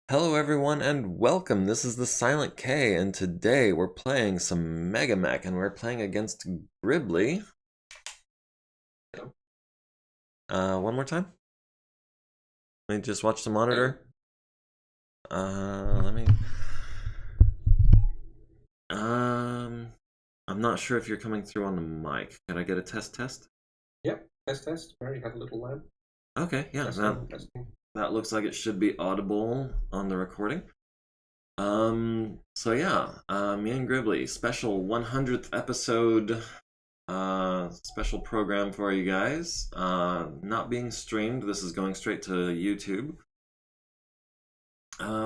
Hello everyone and welcome. This is the Silent K and today we're playing some MegaMek and we're playing against Gribbly. One more time. Let me just watch the monitor. Let me I'm not sure if you're coming through on the mic. Can I get a test? Yep, test. Mary had a little lamb. Okay, yeah, Testing. that looks like it should be audible on the recording. So yeah, me and Gribbly, special 100th episode, special program for you guys. Not being streamed, this is going straight to YouTube.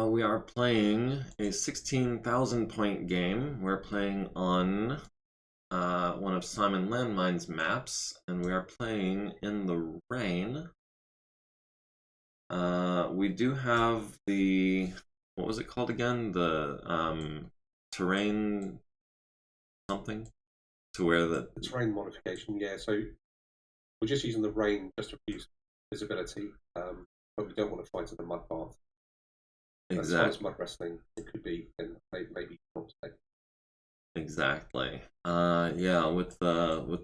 We are playing a 16,000 point game. We're playing on one of SimonLandmine's maps, and we are playing in the rain. We do have the, what was it called again? The terrain something to where the terrain modification, yeah. So we're just using the rain just to reduce visibility, but we don't want to fight in the mud bath. As far as mud wrestling, it could be, and maybe not today. Exactly. Yeah, with the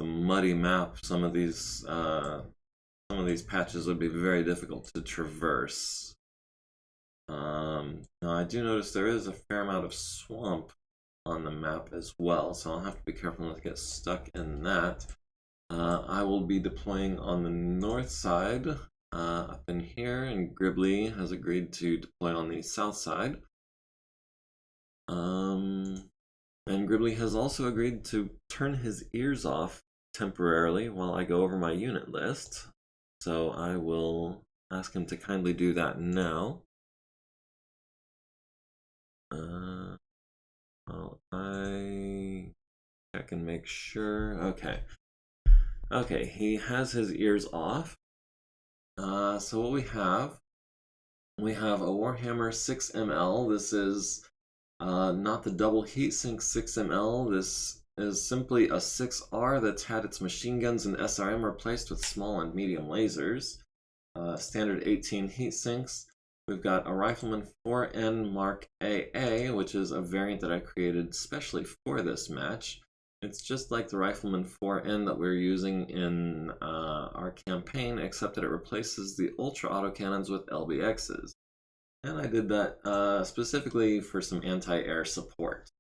muddy map, some of these patches would be very difficult to traverse. Now I do notice there is a fair amount of swamp on the map as well, so I'll have to be careful not to get stuck in that. I will be deploying on the north side, up in here, and Gribbly has agreed to deploy on the south side. And Gribbly has also agreed to turn his ears off temporarily while I go over my unit list. So I will ask him to kindly do that now. Well, I check and make sure. Okay, he has his ears off. So what we have a Warhammer 6ml. This is not the double heatsink 6ml. This is simply a 6R that's had its machine guns and SRM replaced with small and medium lasers. Standard 18 heatsinks. We've got a Rifleman 4N Mark AA, which is a variant that I created specially for this match. It's just like the Rifleman 4N that we're using in our campaign, except that it replaces the Ultra autocannons with LBXs. And I did that specifically for some anti-air support.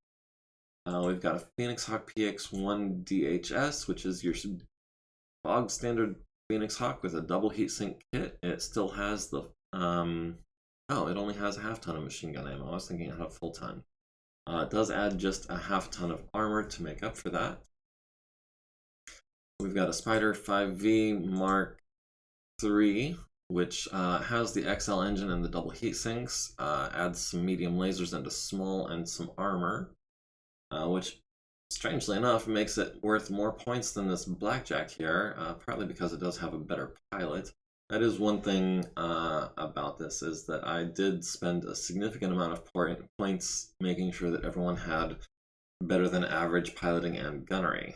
We've got a Phoenix Hawk PX1 DHS, which is your bog standard Phoenix Hawk with a double heatsink kit. It still has the oh, it only has a half ton of machine gun ammo. I was thinking it had a full ton. It does add just a half ton of armor to make up for that. We've got a Spider 5V Mark III, which has the XL engine and the double heat sinks, adds some medium lasers into small and some armor, which strangely enough makes it worth more points than this Blackjack here, partly because it does have a better pilot. That is one thing about this, is that I did spend a significant amount of points making sure that everyone had better than average piloting and gunnery.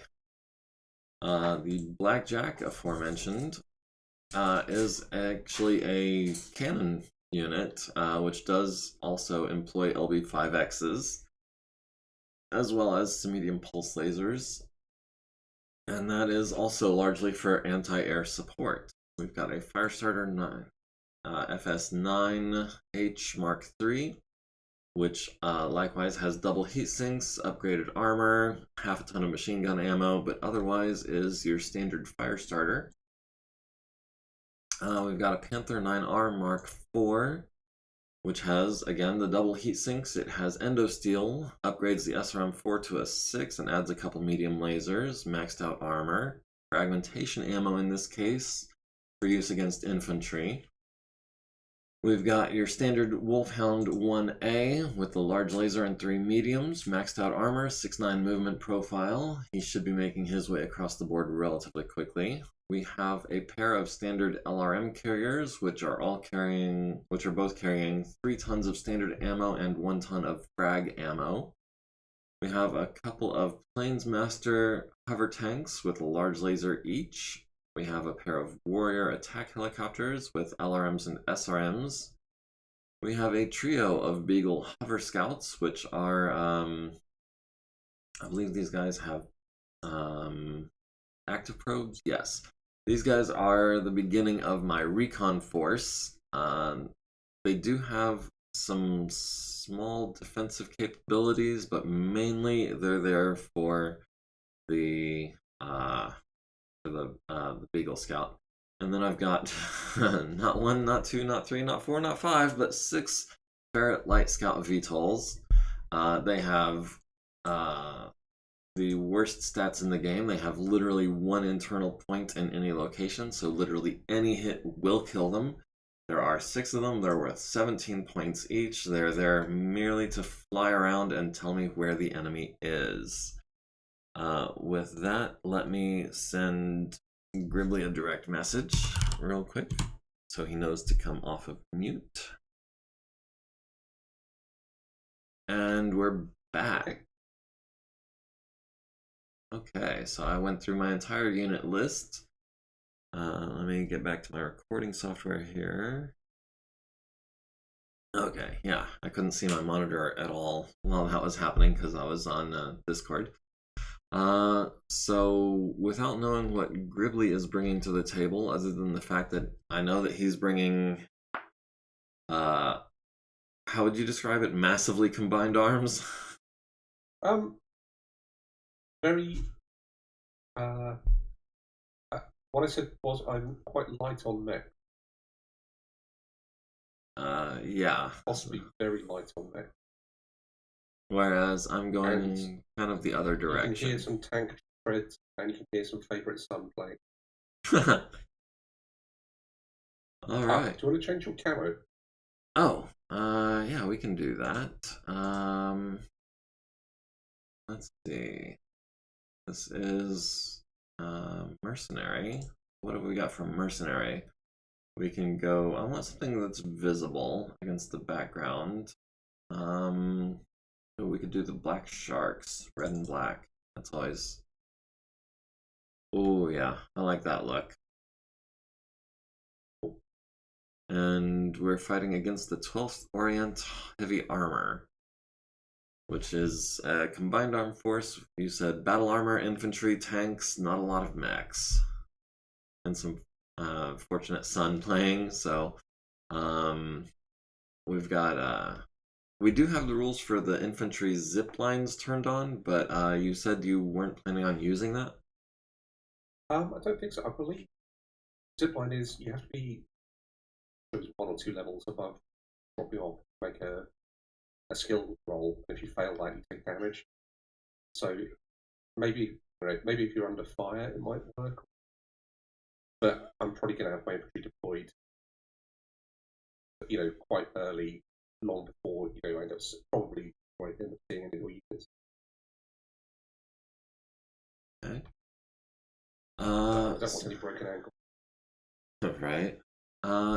The Blackjack aforementioned is actually a cannon unit, which does also employ LB5Xs, as well as some medium pulse lasers, and that is also largely for anti-air support. We've got a Firestarter 9, FS9H Mark III, which likewise has double heat sinks, upgraded armor, half a ton of machine gun ammo, but otherwise is your standard Firestarter. We've got a Panther 9R Mark IV, which has, again, the double heat sinks. It has endo steel, upgrades the SRM4 to a 6, and adds a couple medium lasers, maxed out armor, fragmentation ammo in this case, for use against infantry. We've got your standard Wolfhound 1A with the large laser and 3 mediums, maxed out armor, 6'9" movement profile. He should be making his way across the board relatively quickly. We have a pair of standard LRM carriers, which are both carrying 3 tons of standard ammo and 1 ton of frag ammo. We have a couple of Plainsmaster hover tanks with a large laser each. We have a pair of Warrior attack helicopters with LRMs and SRMs. We have a trio of Beagle Hover Scouts, which are, I believe these guys have active probes. Yes, these guys are the beginning of my recon force. They do have some small defensive capabilities, but mainly they're there for the the Beagle Scout. And then I've got not one, not two, not three, not four, not five, but six Ferret Light Scout VTOLs. They have the worst stats in the game. They have literally one internal point in any location, so literally any hit will kill them. There are six of them. They're worth 17 points each. They're there merely to fly around and tell me where the enemy is. With that, let me send Gribbly a direct message real quick so he knows to come off of mute. And we're back. Okay, so I went through my entire unit list. Let me get back to my recording software here. Okay, yeah, I couldn't see my monitor at all while that was happening because I was on Discord. So without knowing what Gribbly is bringing to the table, other than the fact that I know that he's bringing, how would you describe it? Massively combined arms? Very. What I said was I'm quite light on mech. Yeah. Possibly very light on mech. Whereas I'm going kind of the other direction. You can hear some tank treads, and you can hear some favourite sun playing. All right. Do you want to change your camo? Oh, yeah, we can do that. Let's see. This is mercenary. What have we got from mercenary? We can go. I want something that's visible against the background. We could do the black sharks, red and black. That's always. Oh yeah, I like that look. And we're fighting against the 12th Orient Heavy Armor, which is a combined armed force. You said battle armor, infantry, tanks, not a lot of mechs, and some fortunate sun playing. So we've got we do have the rules for the infantry zip lines turned on, but you said you weren't planning on using that. I don't think so. I believe zipline is you have to be one or two levels above, drop you off, make a skill roll. If you fail that, you take damage. So maybe if you're under fire, it might work. But I'm probably going to have my infantry deployed, quite early, long before I end up probably end up seeing any more units. Okay. I don't want any broken ankle. Right.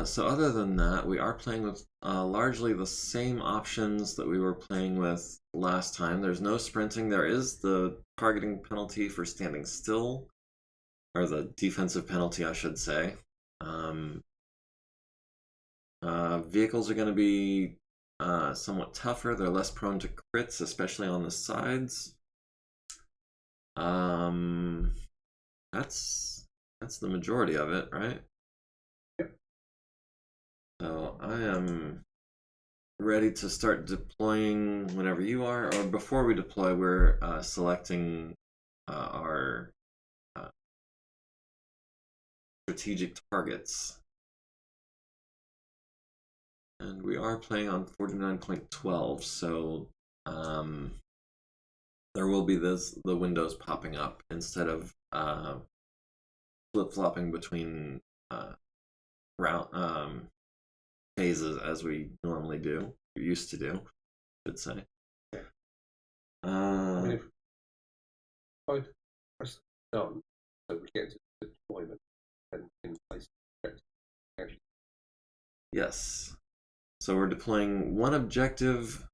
So other than that, we are playing with largely the same options that we were playing with last time. There's no sprinting. There is the targeting penalty for standing still, or the defensive penalty, I should say. Vehicles are going to be somewhat tougher. They're less prone to crits, especially on the sides. That's the majority of it, right? So I am ready to start deploying whenever you are, or before we deploy, we're selecting our strategic targets. And we are playing on 49.12, so there will be the windows popping up instead of flip-flopping between phases as we normally do, used to do, I should say. I mean, if both press done, so we get to deployment and in place. Yes. So we're deploying one objective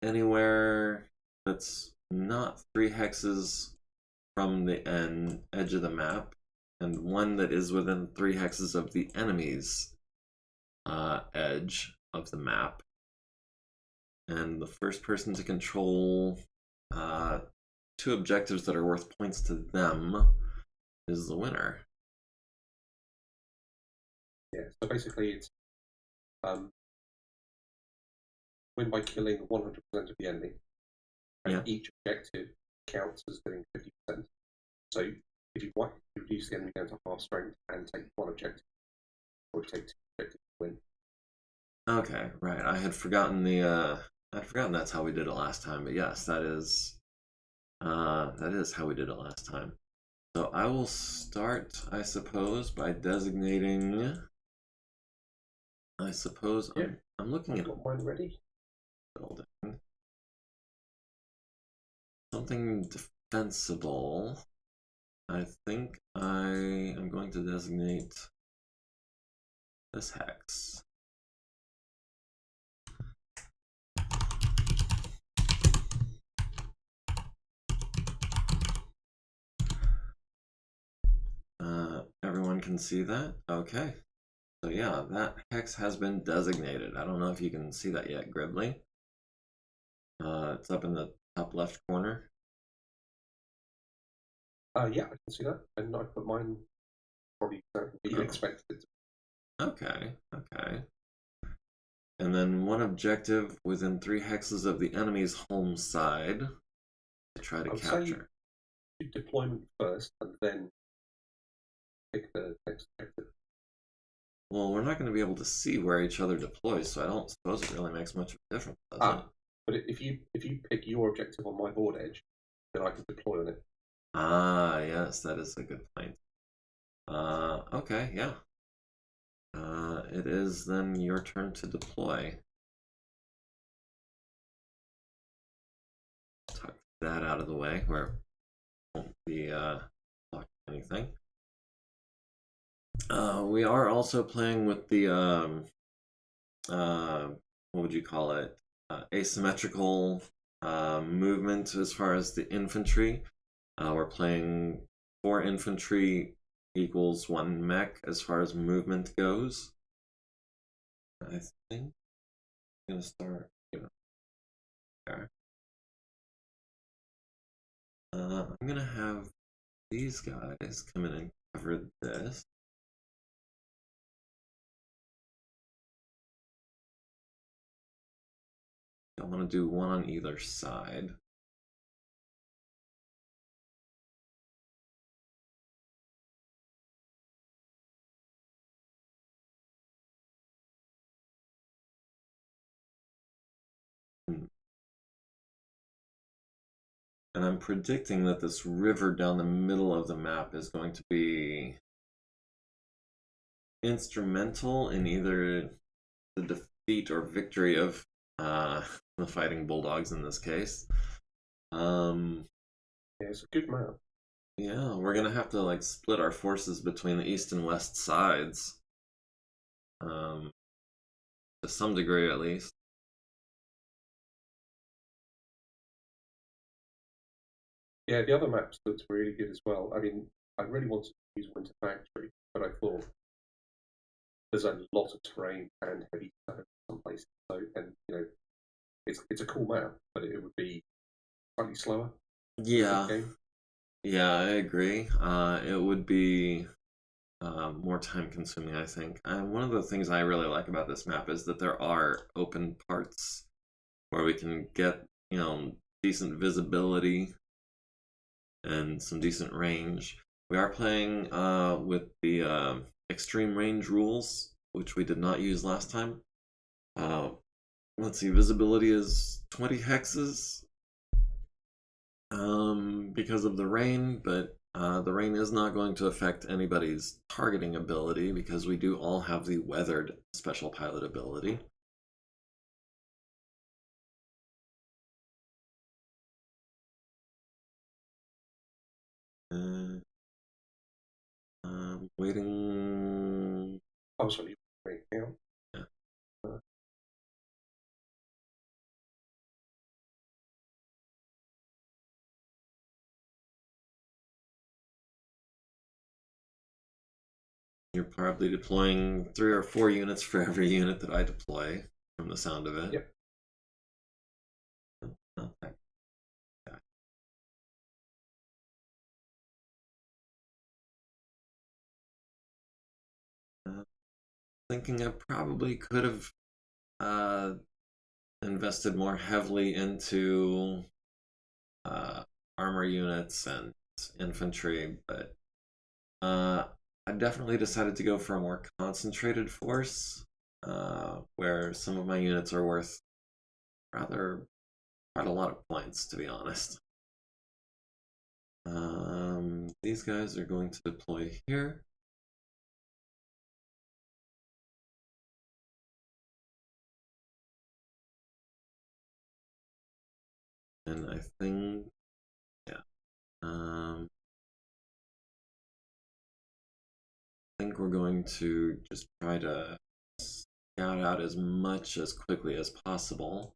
anywhere that's not 3 hexes from the edge of the map, and one that is within 3 hexes of the enemy's edge of the map. And the first person to control two objectives that are worth points to them is the winner. Yeah, so basically it's win by killing 100% of the enemy, and each objective counts as doing 50%. So if you reduce the enemy down to half strength and take one objective, or if you take two objectives, you win. Okay, right. I had forgotten that's how we did it last time, but yes, that is how we did it last time. So I will start, I suppose, by designating. I suppose I'm looking at got mine ready. Building something defensible. I think I am going to designate this hex. Everyone can see that? Okay. So yeah, that hex has been designated. I don't know if you can see that yet, Gribbly. It's up in the top left corner. Yeah, I can see that. And I put mine probably exactly what you expected. Okay, okay. And then one objective within 3 hexes of the enemy's home side to try to capture. Do deployment first and then pick the next objective. Well, we're not going to be able to see where each other deploys, so I don't suppose it really makes much of a difference, does it? But if you pick your objective on my board edge, then I can deploy on it. Ah, yes, that is a good point. Okay, yeah. It is then your turn to deploy. Tuck that out of the way where it won't be blocking anything. We are also playing with the what would you call it? Asymmetrical movement as far as the infantry. We're playing 4 infantry equals 1 mech as far as movement goes. I think I'm gonna start. There. I'm gonna have these guys come in and cover this. I want to do one on either side. And I'm predicting that this river down the middle of the map is going to be instrumental in either the defeat or victory of the Fighting Bulldogs in this case. Yeah, it's a good map. Yeah, we're gonna have to like split our forces between the east and west sides. To some degree at least. Yeah, the other maps looked really good as well. I mean, I really wanted to use Winter Factory, but I thought there's a lot of terrain and heavy snow in some places. So, and you know, it's a cool map, but it would be slightly slower. Yeah, yeah, I agree. It would be more time consuming, I think. And one of the things I really like about this map is that there are open parts where we can get, decent visibility and some decent range. We are playing with the extreme range rules, which we did not use last time. Let's see, visibility is 20 hexes because of the rain, but the rain is not going to affect anybody's targeting ability because we do all have the weathered special pilot ability. Waiting. Oh, sorry, wait, hang on. Yeah. You're probably deploying 3 or 4 units for every unit that I deploy, from the sound of it. Yep. Not that guy. Thinking I probably could have invested more heavily into armor units and infantry, but I definitely decided to go for a more concentrated force, where some of my units are worth rather quite a lot of points, to be honest. These guys are going to deploy here. And I think, yeah, I think we're going to just try to scout out as much as quickly as possible.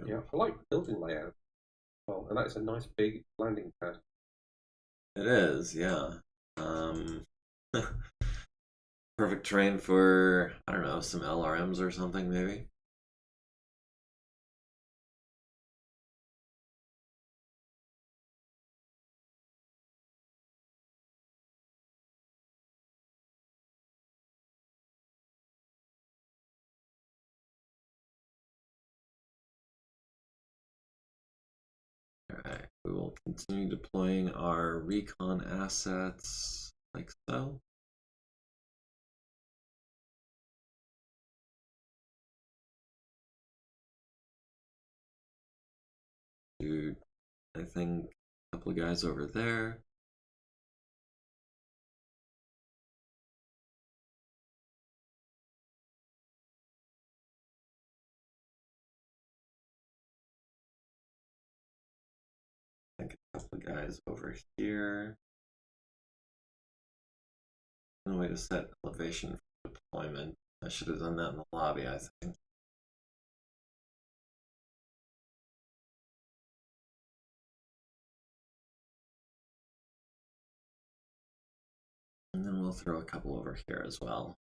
Yeah, I like the building layout. Well, and that's a nice big landing pad. It is, yeah. Perfect terrain for, I don't know, some LRMs or something, maybe. Alright, we will continue deploying our recon assets like so. Dude, I think a couple of guys over there. I think a couple of guys over here. No way to set elevation for deployment. I should have done that in the lobby, I think. And then we'll throw a couple over here as well.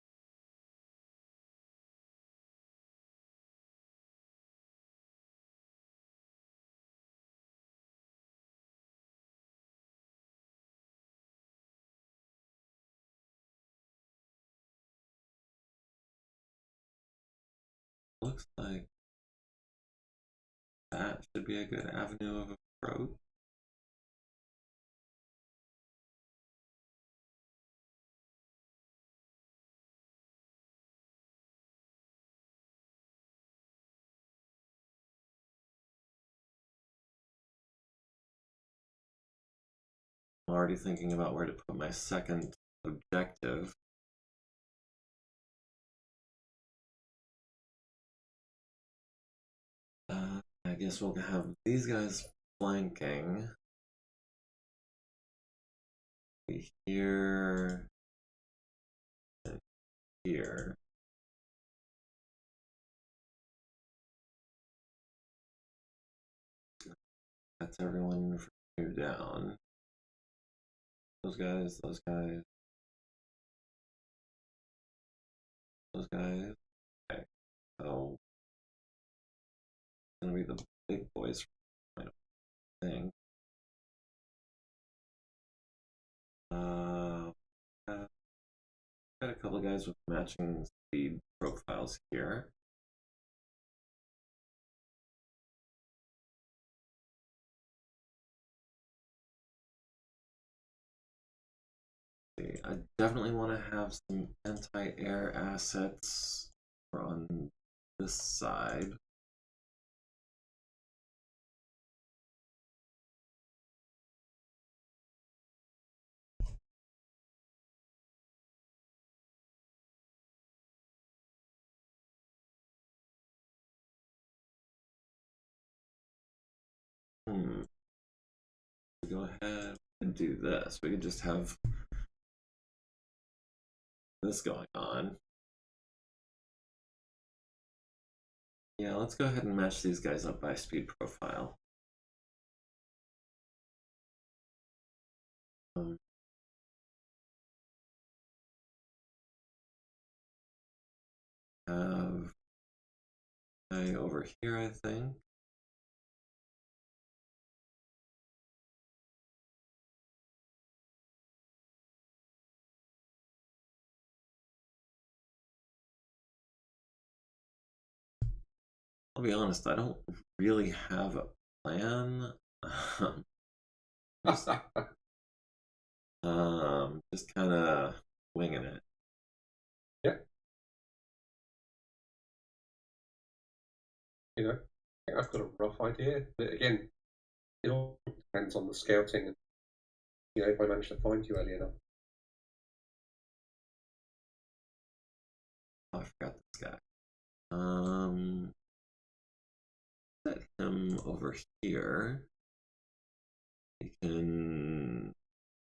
Looks like that should be a good avenue of approach. I'm already thinking about where to put my second objective. I guess we'll have these guys flanking. Here and here. That's everyone from here down. Those guys, those guys, those guys. Okay, so it's gonna be the big boys, I think. Uh, got a couple of guys with matching speed profiles here. I definitely want to have some anti-air assets on this side. go ahead and do this. We could just have this going on. Yeah, let's go ahead and match these guys up by speed profile. Have guy over here, I think. I'll be honest, I don't really have a plan. just, just kind of winging it. Yeah. You know, I think I've got a rough idea, but again, it all depends on the scouting and, you know, if I manage to find you early enough. Oh, I forgot this guy. Set him over here. He can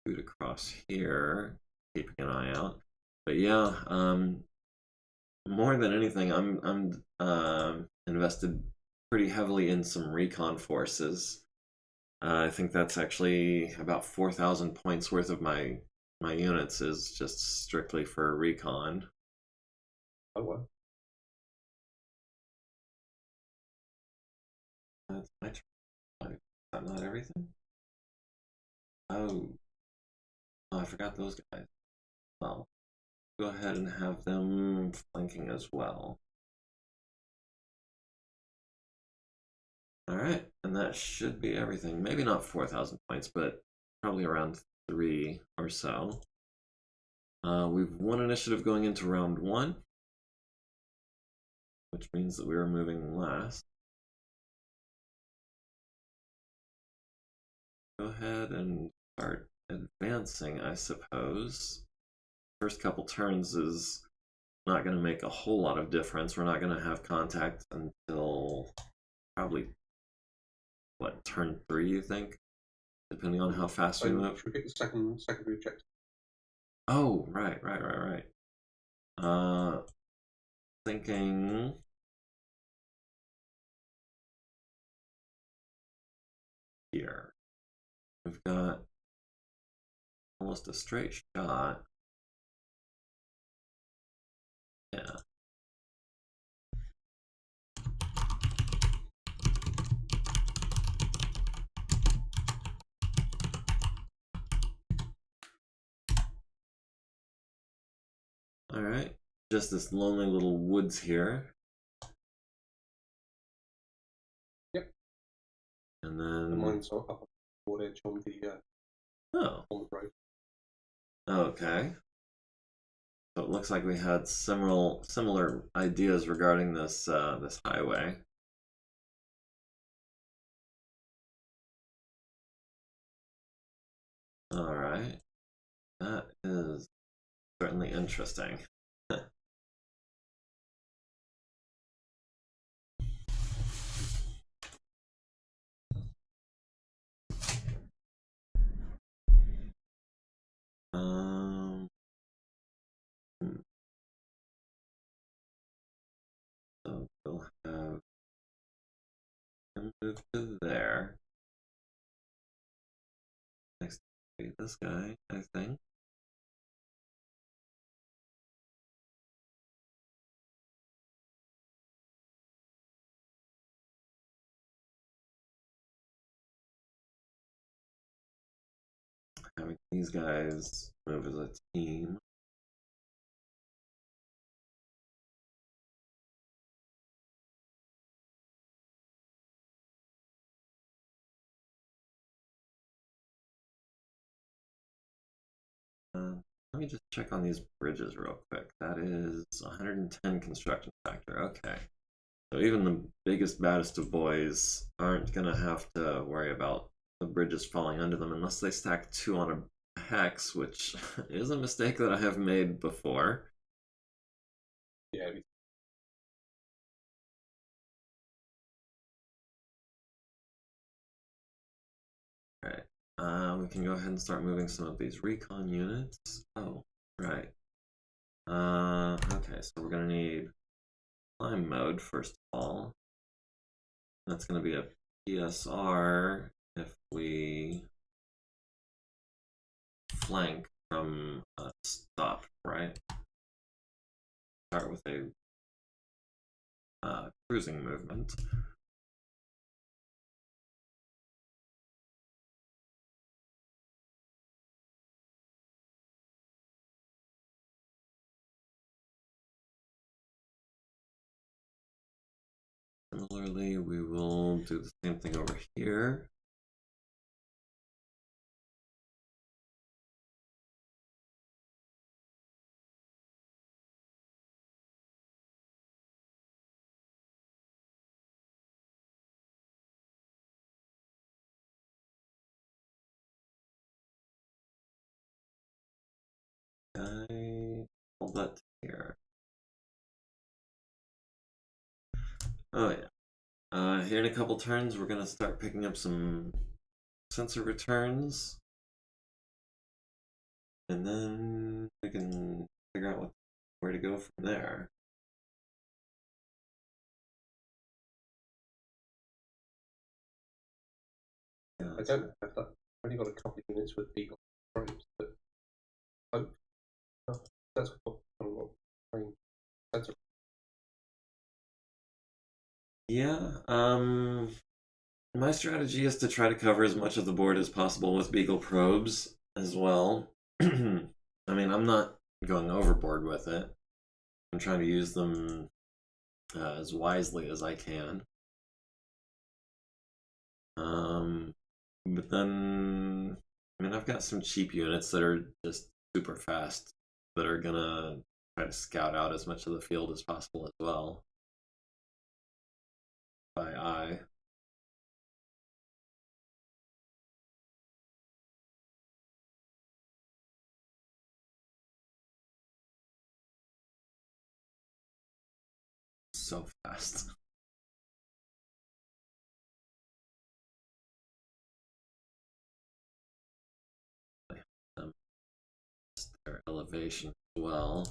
shoot across here, keeping an eye out. But yeah, more than anything, I'm invested pretty heavily in some recon forces. I think that's actually about 4,000 points worth of my units is just strictly for recon. Oh well. That's my turn. Is that not everything? Oh, I forgot those guys. Well, go ahead and have them flanking as well. Alright, and that should be everything. Maybe not 4,000 points, but probably around 3 or so. We've won initiative going into round 1, which means that we are moving last. Go ahead and start advancing, I suppose. First couple turns is not going to make a whole lot of difference. We're not going to have contact until probably, what, turn 3, you think? Depending on how fast we move. Should we pick the secondary objective? Oh, right. Thinking here. We've got almost a straight shot. Yeah. Alright. Just this lonely little woods here. Yep. And then the mine's up on the board edge on the on the road. Okay. So it looks like we had similar ideas regarding this this highway. All right, that is certainly interesting. um, so we'll have him move to there. Next to this guy, I think. Having these guys move as a team. Let me just check on these bridges real quick. That is 110 construction factor. Okay. So even the biggest, baddest of boys aren't going to have to worry about the bridges falling under them unless they stack 2 on a hex, which is a mistake that I have made before. Yeah. Alright. we can go ahead and start moving some of these recon units. Oh, right. Okay, so we're gonna need climb mode first of all. That's gonna be a PSR if we flank from a stop, right? Start with a cruising movement. Similarly, we will do the same thing over here. Okay, hold that here. Oh yeah. Here in a couple turns, we're gonna start picking up some sensor returns, and then we can figure out where to go from there. Yeah, I don't have that. I've only got a couple of units with Beagle probes, but that's got a lot of sensor. Yeah. My strategy is to try to cover as much of the board as possible with Beagle probes as well. I mean, I'm not going overboard with it. I'm trying to use them as wisely as I can. But then, I mean, I've got some cheap units that are just super fast that are gonna try to scout out as much of the field as possible as well. By eye. So fast. Their elevation as well.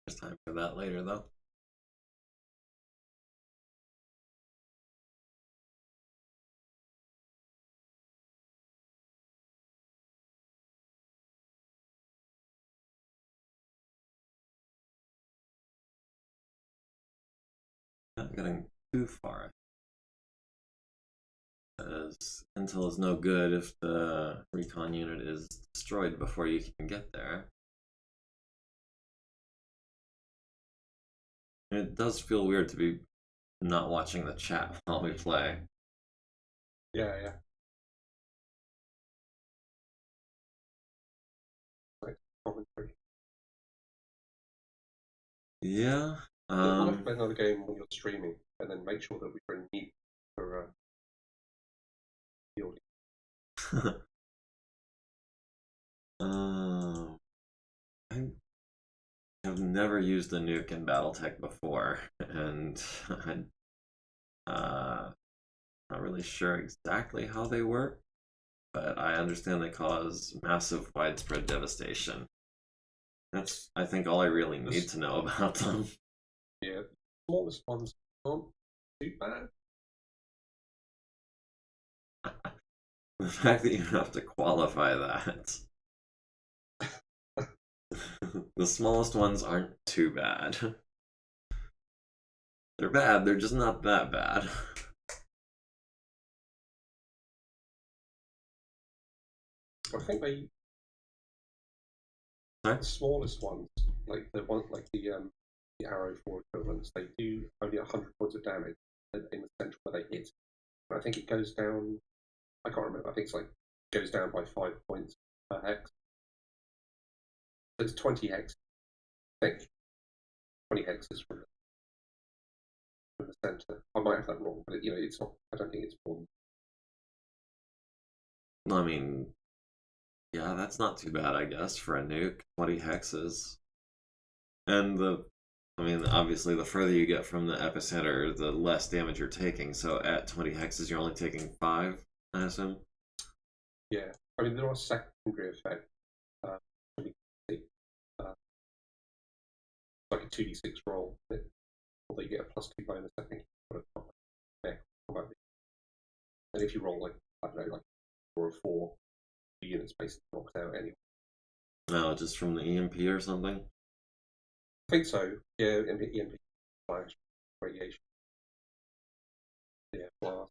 There's time for that later though. Not getting too far. As intel is no good if the recon unit is destroyed before you can get there. It does feel weird to be not watching the chat while we play. Yeah. Like commentary. Yeah. We'll have to play another game when you're streaming, and then make sure that we bring mute for the audio. I have never used a nuke in BattleTech before, and I'm not really sure exactly how they work, but I understand they cause massive widespread devastation. That's, I think, all I really need to know about them. Yeah, the smallest ones aren't too bad. The fact that you have to qualify that. The smallest ones aren't too bad. They're bad, they're just not that bad. I think the smallest ones, like the arrow 4 equivalents, they do only 100 points of damage in the central where they hit. And I think it goes down. I can't remember. I think it's like goes down by 5 points per hex. So it's 20 hex. I think 20 hexes from the center. I might have that wrong, but it's not. I don't think it's more. I mean, yeah, that's not too bad, I guess, for a nuke. 20 hexes. And the I mean, obviously, the further you get from the epicenter, the less damage you're taking. So at 20 hexes, you're only taking 5, I assume? Yeah. I mean, there are secondary effects. Uh, uh, like a 2d6 roll, although you get a +2 bonus, I think. And if you roll, like, I don't know, like 4 or 4, the unit's basically knocked out anyway. No, just from the EMP or something? I think so. Yeah, EMP flash, radiation. Yeah, blast.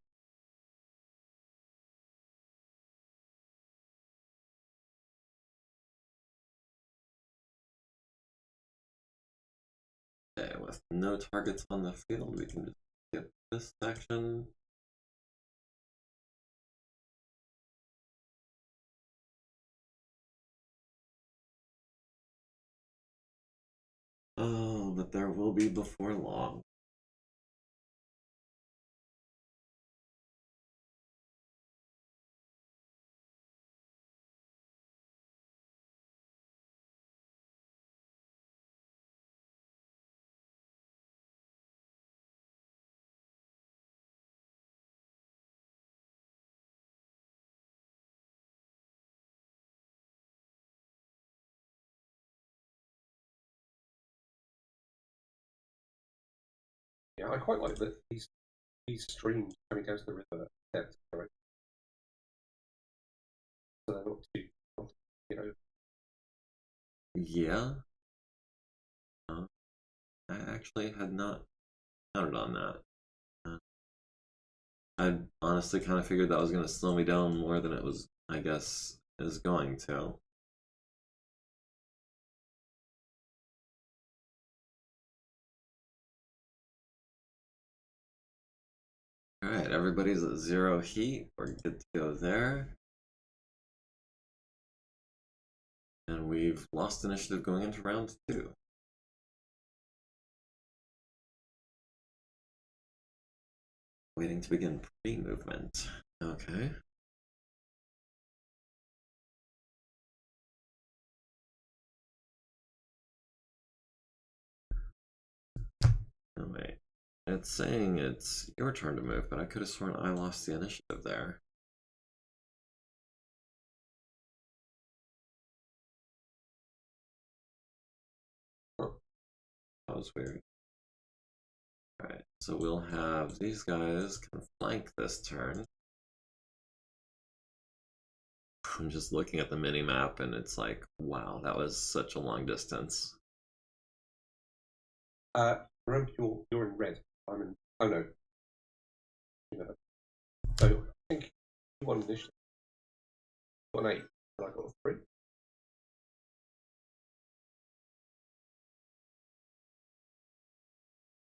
Okay, with no targets on the field, we can just skip this section. Oh, but there will be before long. Yeah, I quite like that these streams coming down to the river depth, right? So they're not too, you know. Yeah. I actually had not counted on that. Uh, I honestly kind of figured that was going to slow me down more than it was, I guess, is going to. Alright, everybody's at 0 heat. We're good to go there. And we've lost initiative going into round 2. Waiting to begin pre-movement. Okay. Oh, wait. It's saying it's your turn to move, but I could have sworn I lost the initiative there. Oh. That was weird. Alright, so we'll have these guys can flank this turn. I'm just looking at the mini map and it's like, wow, that was such a long distance. Remember, you're in red. I'm in. Oh no. You know. So I think you won initially. You got an 8, and I got a 3.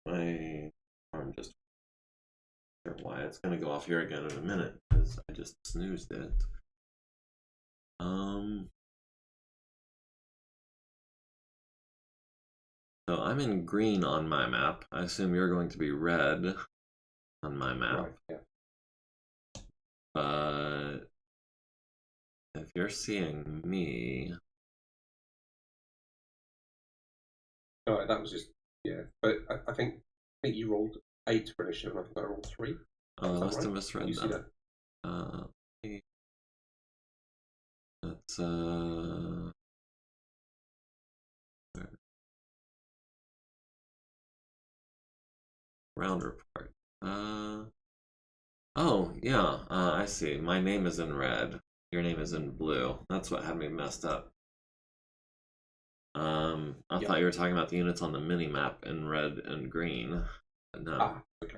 My arm just why it's gonna go off here again in a minute because I just snoozed it. So I'm in green on my map. I assume you're going to be red on my map. Right. Yeah. But if you're seeing me, No, that was just But I think you rolled 8 for initiative, and I think I rolled 3. oh, I must right? have misread You see that. that? That's round report. Oh yeah, I see. My name is in red. Your name is in blue. That's what had me messed up. I thought you were talking about the units on the mini map in red and green. But no. Ah, okay.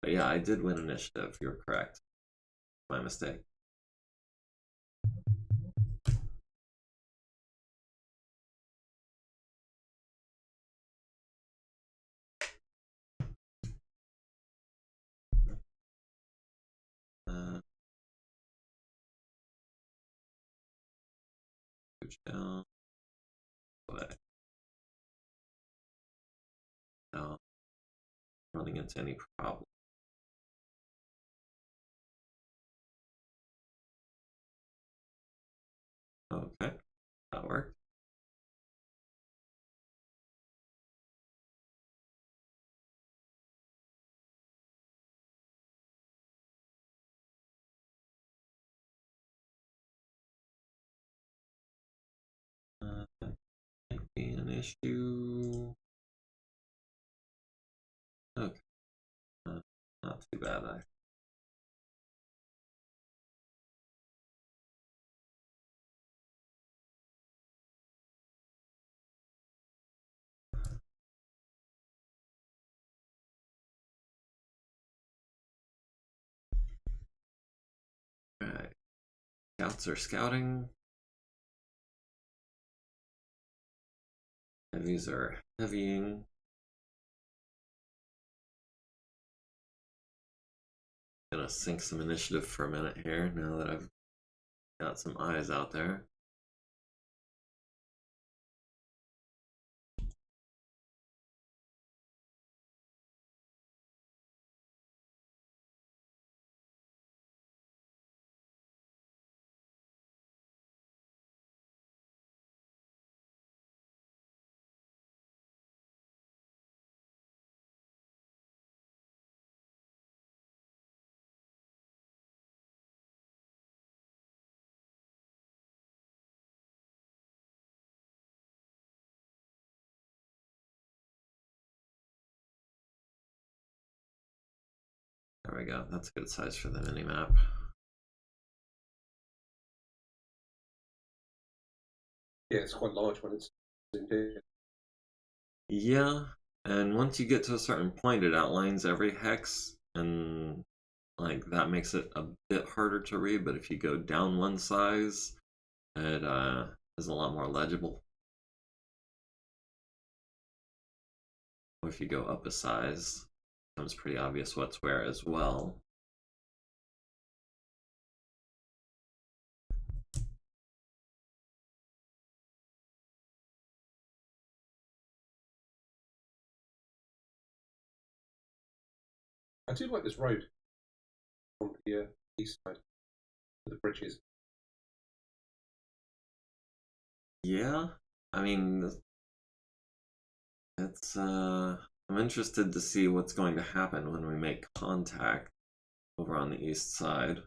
But yeah, I did win initiative. You're correct. My mistake. Push down. Away. No. Running into any problem. Okay. That worked. issue? Okay, not too bad. Alright, scouts are scouting. Heavies are heavying. Gonna sink some initiative for a minute here now that I've got some eyes out there. There we go. That's a good size for the mini map. Yeah, it's quite large when it's zoomed in. Yeah, and once you get to a certain point, it outlines every hex, and like that makes it a bit harder to read. But if you go down one size, it is a lot more legible. Or if you go up a size, it becomes pretty obvious what's where as well. I do like this road on the east side of the bridges. Yeah, I mean, it's I'm interested to see what's going to happen when we make contact over on the east side.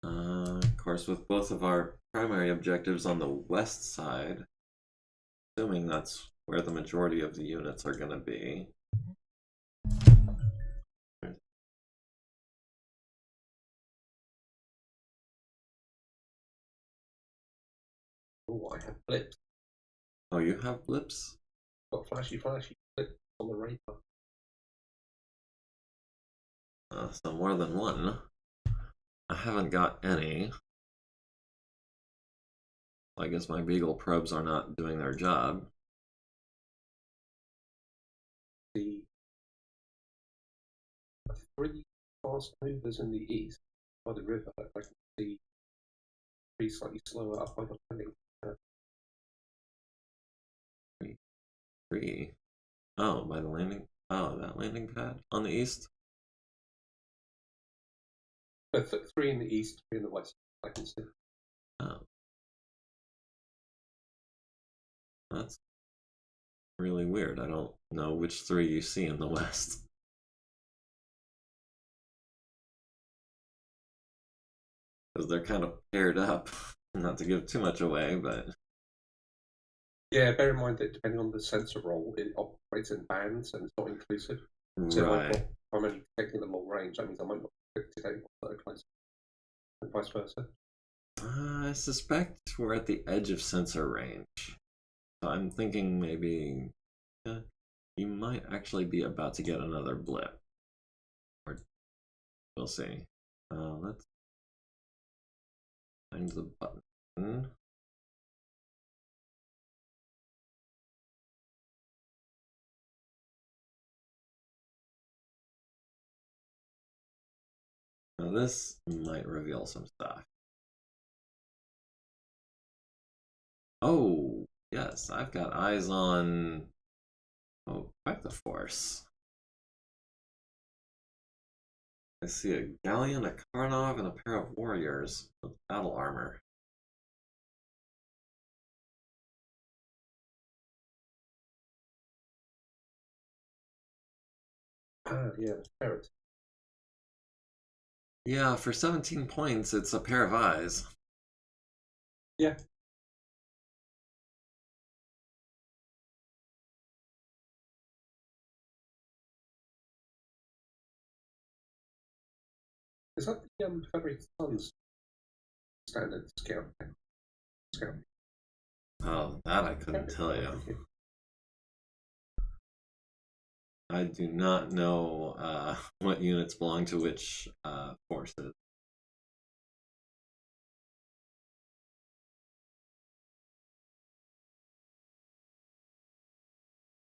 Of course, with both of our primary objectives on the west side, assuming that's where the majority of the units are going to be. Oh, I have blips. Oh, you have blips? Got flashy blips on the radar. So more than one. I haven't got any. I guess my beagle probes are not doing their job. The 3 fast movers in the east by the river. I can see 3 slightly slower up by the landing. Three. Oh, by the landing. Oh, that landing pad on the east. 3 in the east, 3 in the west. I can see. Oh, that's really weird. I don't know which 3 you see in the west. Because they're kind of paired up. Not to give too much away, but Yeah, bear in mind that depending on the sensor role, it operates in bands and it's not inclusive. So right. if I'm only detecting the long range, that means I might not detect ones that are close, and vice versa. I suspect we're at the edge of sensor range. So I'm thinking maybe you might actually be about to get another blip. Or we'll see. Let's find the button. Now this might reveal some stuff. Oh, yes, I've got eyes on, oh, quite the force. I see a galleon, a Karnov, and a pair of warriors with battle armor. Ah, yeah, the ferret. Yeah, for 17 points, it's a pair of eyes. Yeah. Is that the Federated Suns standard scout? Scout. Oh, that I couldn't tell you. I do not know what units belong to which forces.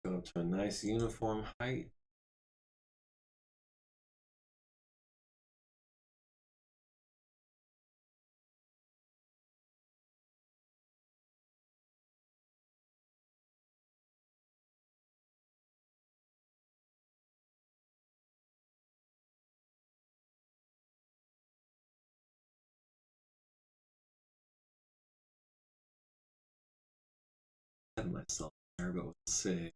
Go up to a nice uniform height. I had myself there, but we'll see.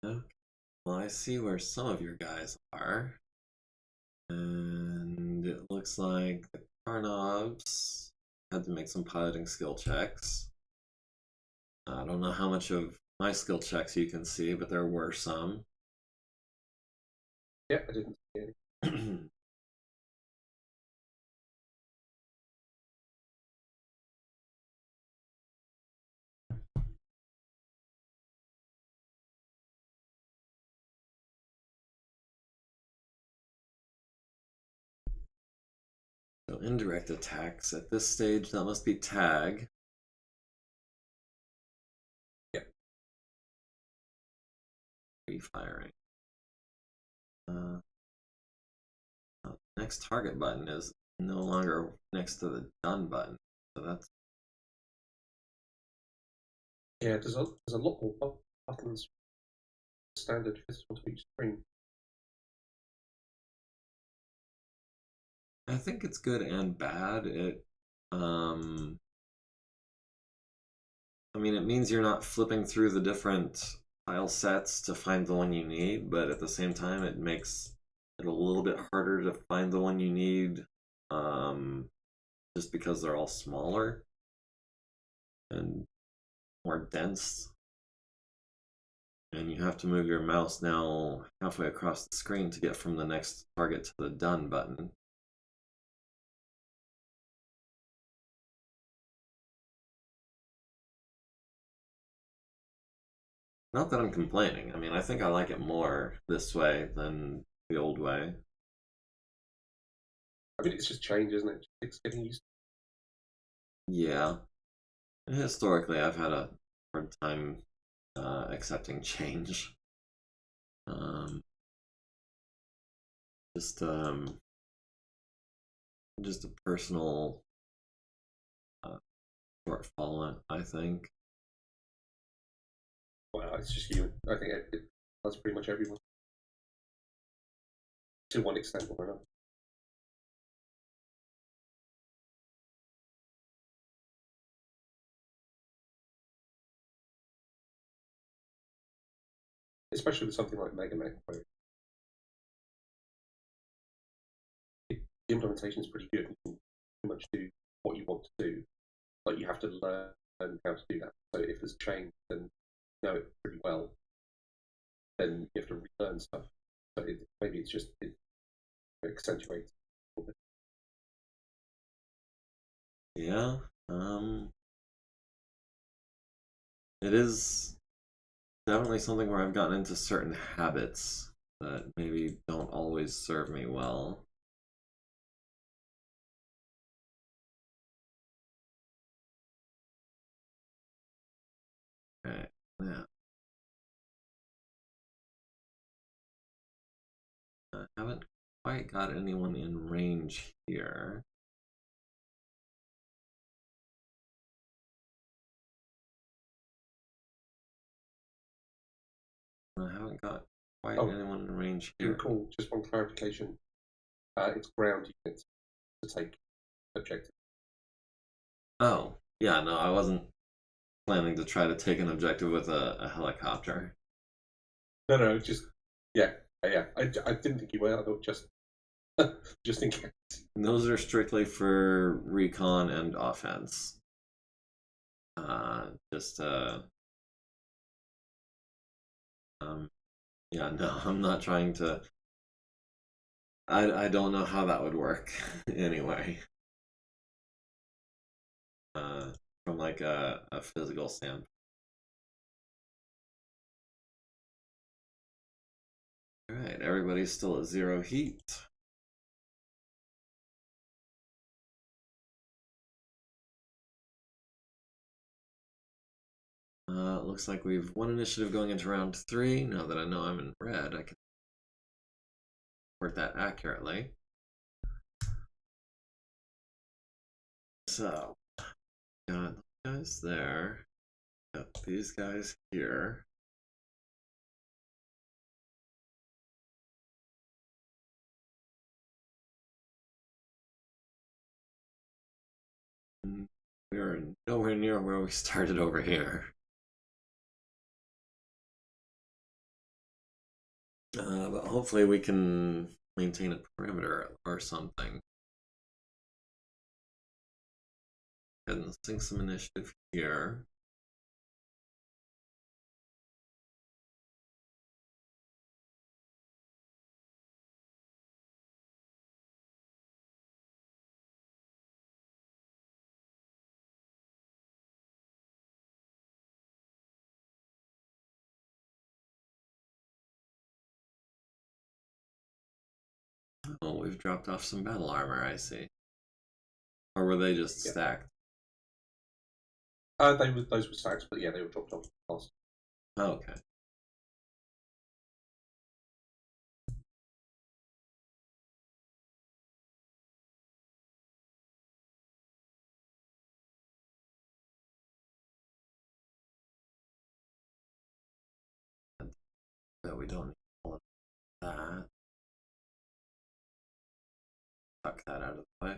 Okay. Well, I see where some of your guys are. And it looks like the Karnovs had to make some piloting skill checks. I don't know how much of my skill checks you can see, but there were some. Yeah, I didn't see any. So indirect attacks at this stage, that must be tag. Yeah. Free firing. Next target button is no longer next to the done button, so that's Yeah, there's a lot more buttons standard visible to each screen. I think it's good and bad. I mean, it means you're not flipping through the different tile sets to find the one you need, but at the same time, it makes it a little bit harder to find the one you need, just because they're all smaller and more dense. And you have to move your mouse now halfway across the screen to get from the next target to the done button. Not that I'm complaining. I mean, I think I like it more this way than the old way. I mean, it's just change, isn't it? It's getting used Yeah. And historically, I've had a hard time accepting change. Um, just um, just a personal uh, shortfall, I think. Well, it's just you. I think that's pretty much everyone to one extent or another. Especially with something like MegaMek, where the implementation is pretty good. You can pretty much do what you want to do, but you have to learn how to do that. So if there's change, then you know it pretty well. Then you have to relearn stuff. So maybe it's just it accentuates a little bit. Yeah. It is definitely something where I've gotten into certain habits that maybe don't always serve me well. Okay. Yeah. I haven't quite got anyone in range here. I haven't got quite Oh, anyone in range you here. recall, just one clarification, it's ground units to take objective. Oh, yeah, no, I wasn't planning to try to take an objective with a helicopter. No, just, yeah. I didn't think you were, I thought just in case. Those are strictly for recon and offense. Just, yeah, no, I'm not trying to. I don't know how that would work anyway. From like a physical standpoint. Alright, everybody's still at 0 heat. Looks like we've one initiative going into round 3. Now that I know I'm in red, I can report that accurately. So, got those guys there. Got these guys here. We're nowhere near where we started over here. But hopefully we can maintain a perimeter or something. And sink some initiative here. Oh, we've dropped off some battle armor, I see. Or were they just stacked? Those were stacks, but yeah, they were dropped off last. Oh, okay. So we don't need all of that. Tuck that out of the way.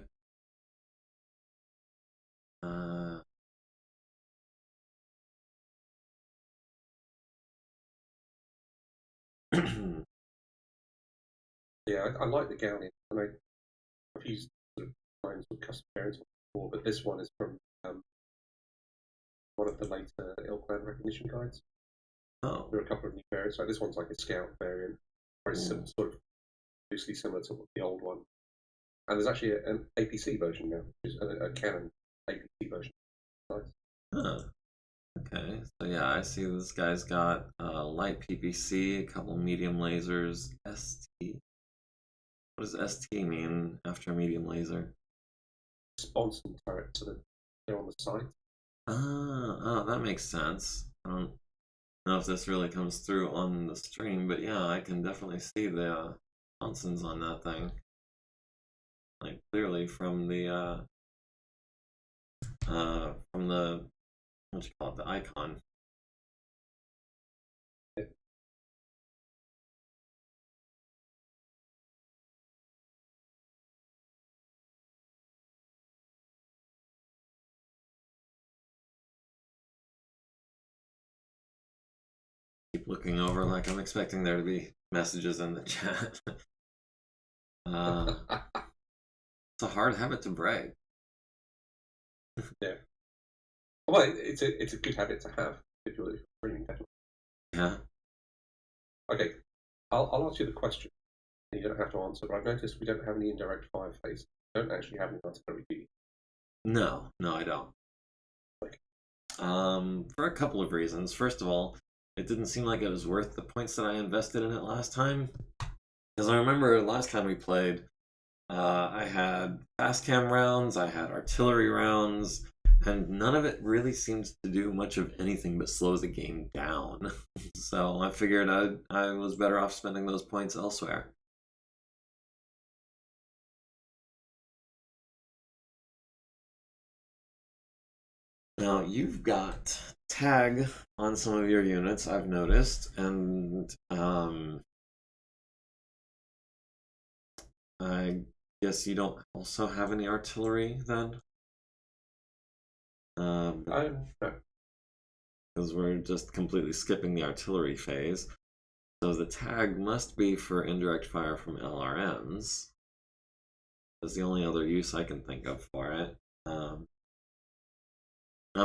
Yeah, I like the galleon, and I've used sort of lines of custom variants before, but this one is from one of the later Ilkland recognition guides. Oh. There are a couple of new variants. So this one's like a scout variant, very sort of loosely similar to the old one. And there's actually an APC version now, which is a canon APC version. Nice. Huh. Okay, so yeah, I see this guy's got light PPC, a couple medium lasers, ST. What does ST mean after medium laser? Sponson turret, so that they're on the side. Oh, that makes sense. I don't know if this really comes through on the stream, but yeah, I can definitely see the Johnsons on that thing. Like clearly from the what you call it, the icon. Yeah. Keep looking over like I'm expecting there to be messages in the chat. It's a hard habit to break. Yeah. Well, it's a good habit to have if you're streaming, definitely. Yeah. Okay, I'll ask you the question. You don't have to answer, but I've noticed we don't have any indirect fire phase. We don't actually have any artillery, do you? No, I don't. For a couple of reasons. First of all, it didn't seem like it was worth the points that I invested in it last time. Because I remember last time we played, I had fast cam rounds, I had artillery rounds, and none of it really seems to do much of anything but slow the game down. So I figured I was better off spending those points elsewhere. Now you've got tag on some of your units, I've noticed, and I guess you don't also have any artillery then? No. Because we're just completely skipping the artillery phase. So the tag must be for indirect fire from LRMs. That's the only other use I can think of for it. I'm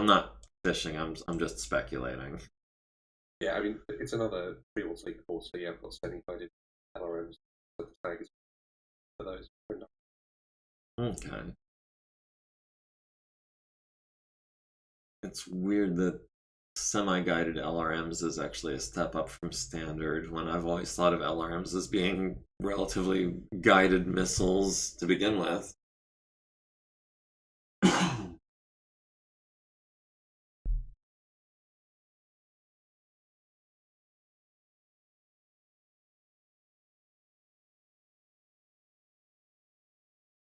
not fishing. I'm just speculating. Yeah, I mean, it's another pre-war take course, so yeah, I've got semi-guided LRMs, but the tag is for those. Okay. It's weird that semi-guided LRMs is actually a step up from standard when I've always thought of LRMs as being relatively guided missiles to begin with.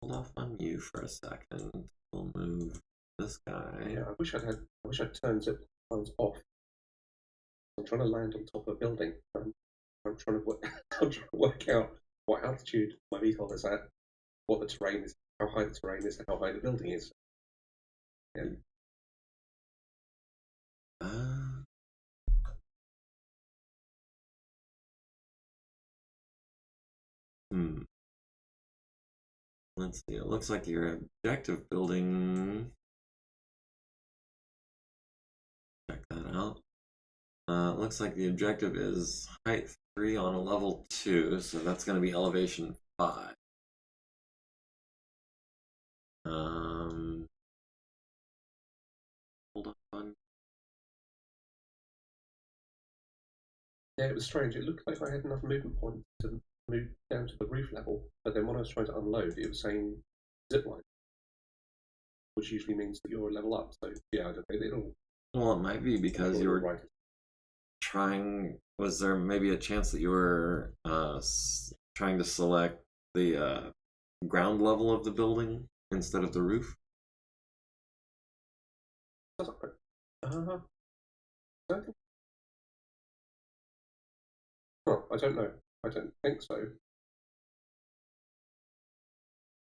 Hold off on you for a second. We'll move this guy. Yeah, I wish I'd turned zip lines off. I'm trying to land on top of a building. I'm trying to work. I'm trying to work out what altitude my VTOL is at, what the terrain is, how high the terrain is, and how high the building is. Yeah. Uh, hmm. Let's see. It looks like your objective building. Check that out. It looks like the objective is height 3 on a level 2, so that's going to be elevation 5. Um, hold on. Yeah, it was strange. It looked like I had enough movement points to move down to the roof level, but then when I was trying to unload, it was saying zip line, which usually means that you're a level up. So yeah, I don't know. Well, it might be because you were right. trying. Was there maybe a chance that you were trying to select the ground level of the building instead of the roof? Uh, I don't know. I don't think so.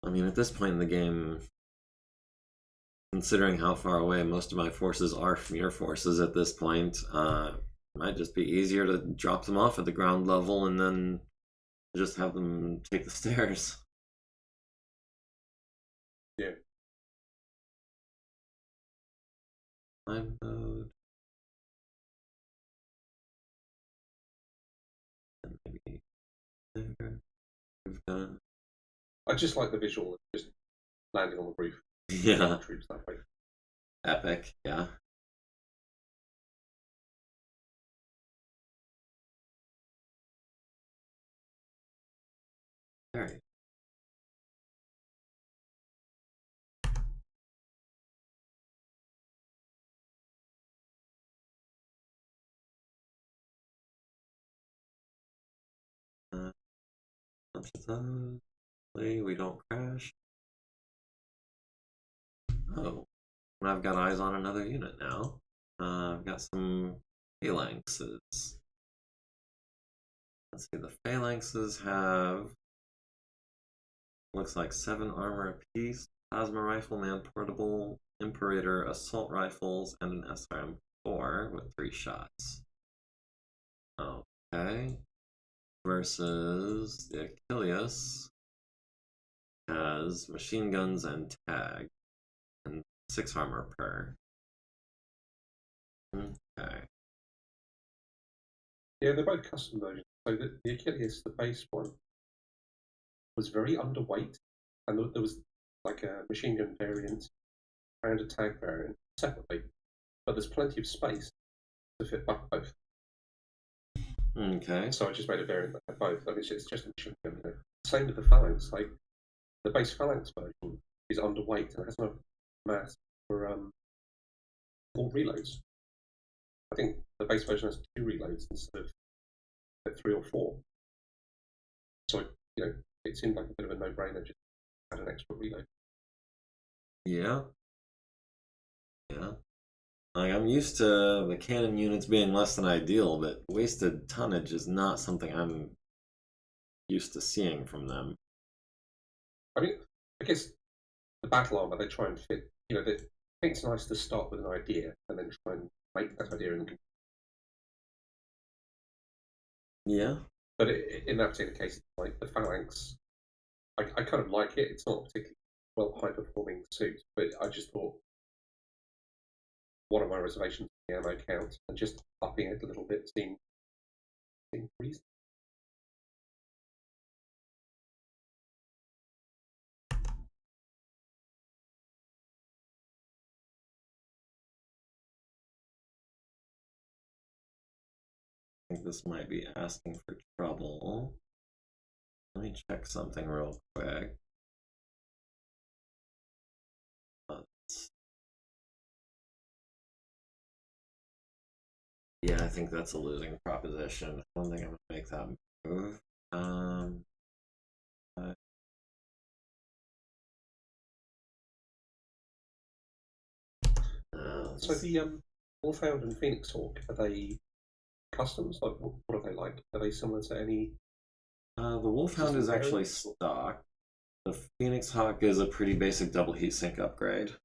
I mean, at this point in the game, considering how far away most of my forces are from your forces at this point, it might just be easier to drop them off at the ground level and then just have them take the stairs. Yeah. Climb mode. And maybe there. We've done. I just like the visual of just landing on the roof. Yeah. Troops that way. Epic, yeah. Alright. We don't crash. Oh, I've got eyes on another unit now. I've got some phalanxes. Let's see, the phalanxes have looks like 7 armor apiece, plasma rifleman portable, imperator assault rifles, and an SRM-4 with 3 shots. Okay. Versus the Achilles has machine guns and tag and 6 armor per. Okay. Yeah, they're both custom versions. So the Achilles, the base one, was very underweight, and there was like a machine gun variant and a tag variant separately, but there's plenty of space to fit both. Okay. So I just made a variant that had both. I mean, it's just a machine gun. You know. Same with the phalanx. Like the base phalanx version is underweight and has no mass for all reloads. I think the base version has 2 reloads instead of 3 or 4. So it seemed like a bit of a no-brainer just to add an extra reload. Yeah. Yeah. Like, I'm used to the cannon units being less than ideal, but wasted tonnage is not something I'm used to seeing from them. I mean, I guess the battle armor they try and fit. You know, I think it's nice to start with an idea and then try and make that idea in. Yeah. But in that particular case, like the phalanx, I kind of like it. It's not a particularly well high performing suit, but I just thought one of my reservations in the ammo count and just upping it a little bit seemed reasonable. I think this might be asking for trouble. Let me check something real quick. Yeah, I think that's a losing proposition. I don't think I'm gonna make that move. Uh, So the Wolfhound and Phoenix Hawk, are they customs? Like, what are they like? Are they similar to any? the Wolfhound is actually stock. The Phoenix Hawk is a pretty basic double heatsink upgrade.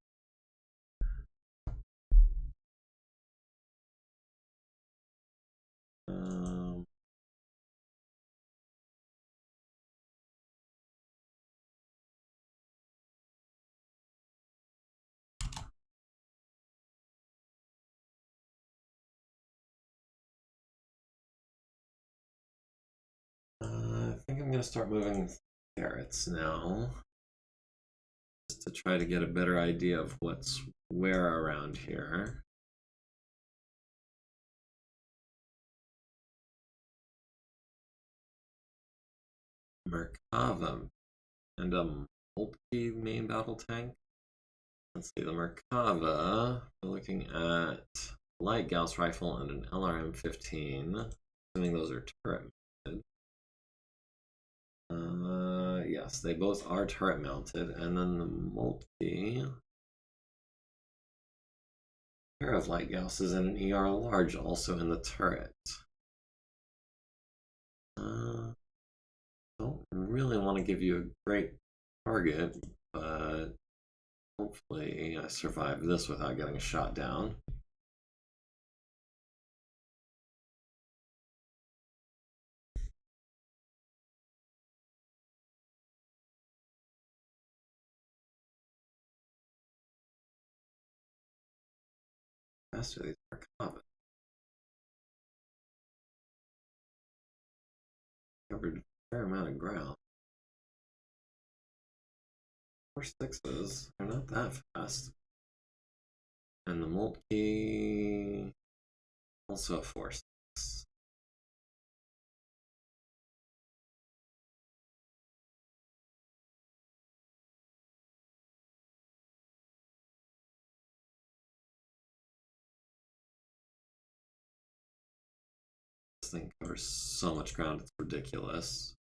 Um, I think I'm going to start moving carrots now. Just to try to get a better idea of what's where around here. Merkava and a multi main battle tank. Let's see, the Merkava, we're looking at light Gauss rifle and an LRM-15. Assuming those are turret mounted. Yes, they both are turret mounted. And then the multi pair of light Gausses and an ER large also in the turret. Don't really want to give you a great target, but hopefully I survive this without getting shot down. Faster these are common. Covered a fair amount of ground. 4.6s, they're not that fast. And the multi also a 4.6. This thing covers so much ground, it's ridiculous.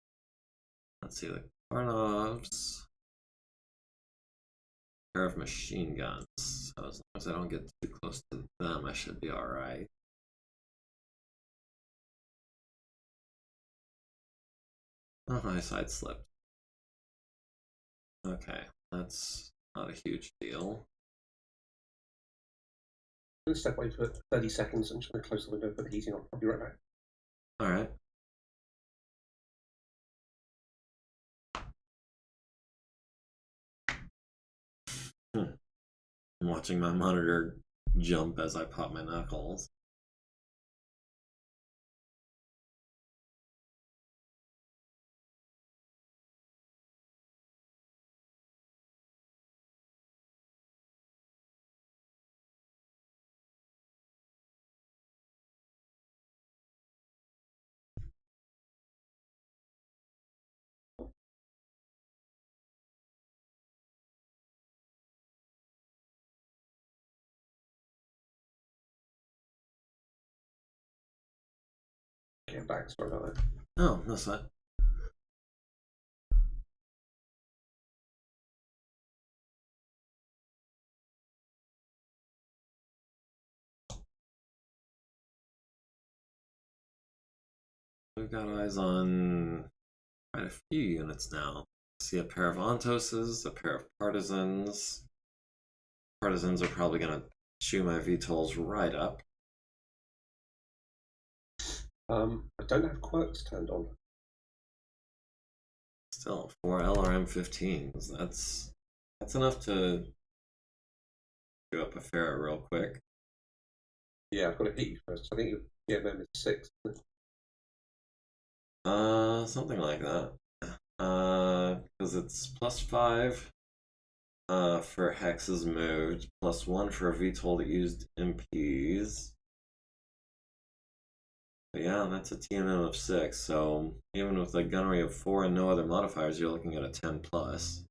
Let's see, the Karnovs. Pair of machine guns. So as long as I don't get too close to them, I should be alright. Oh, my side slipped. Okay, that's not a huge deal. I'm going to step away for 30 seconds. I'm just going to close the window, put the heating on. I'll be right back. Alright. I'm watching my monitor jump as I pop my knuckles. Okay, I'm back. Sorry about that. Oh, that's that. We've got eyes on quite a few units now. See a pair of Ontoses, a pair of Partisans. Partisans are probably going to chew my VTOLs right up. I don't have quirks turned on. Still, 4 LRM-15s. That's enough to chew up a ferret real quick. Yeah, I've got to hit you first. I think your MegaMek is 6. Something like that. Because it's +5 for hexes moved, +1 for a VTOL that used MPs. But yeah, that's a TNM of 6, so even with a gunnery of 4 and no other modifiers, you're looking at a 10 plus.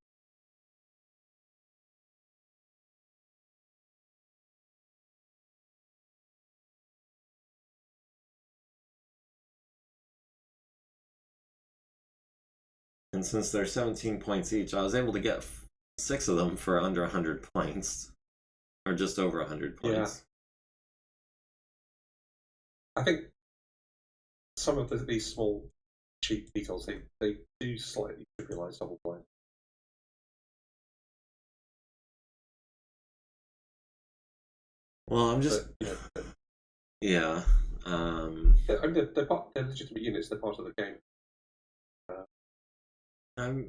And since they're 17 points each, I was able to get 6 of them for under 100 points. Or just over 100 points. Yeah. I think some of these small, cheap details, they do slightly trivialize double blind. Well, I'm just... But, yeah. I mean, they're legitimate units, they're part of the game.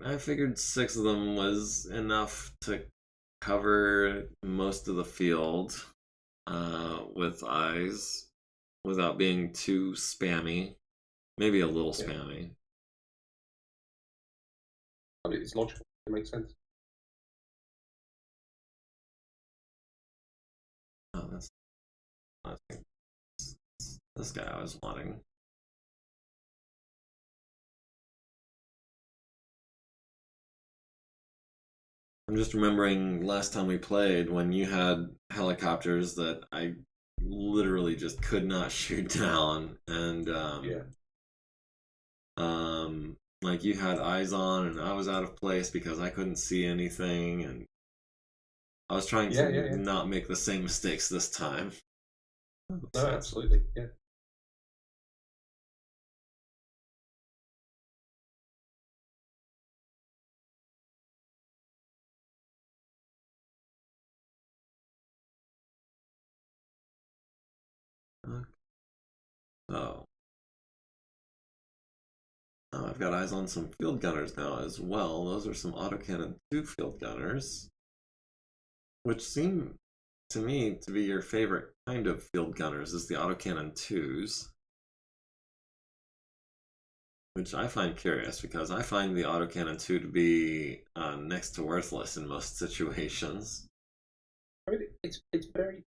I figured 6 of them was enough to cover most of the field with eyes without being too spammy. Maybe a little spammy. I mean, it's logical. It makes sense. Oh, that's... I think this guy I was wanting. I'm just remembering last time we played when you had helicopters that I literally just could not shoot down, and like you had eyes on and I was out of place because I couldn't see anything, and I was trying to not make the same mistakes this time. No, absolutely, yeah. So I've got eyes on some field gunners now as well. Those are some autocannon 2 field gunners, which seem to me to be your favorite kind of field gunners, is the autocannon 2s. Which I find curious because I find the autocannon 2 to be next to worthless in most situations. I mean, it's very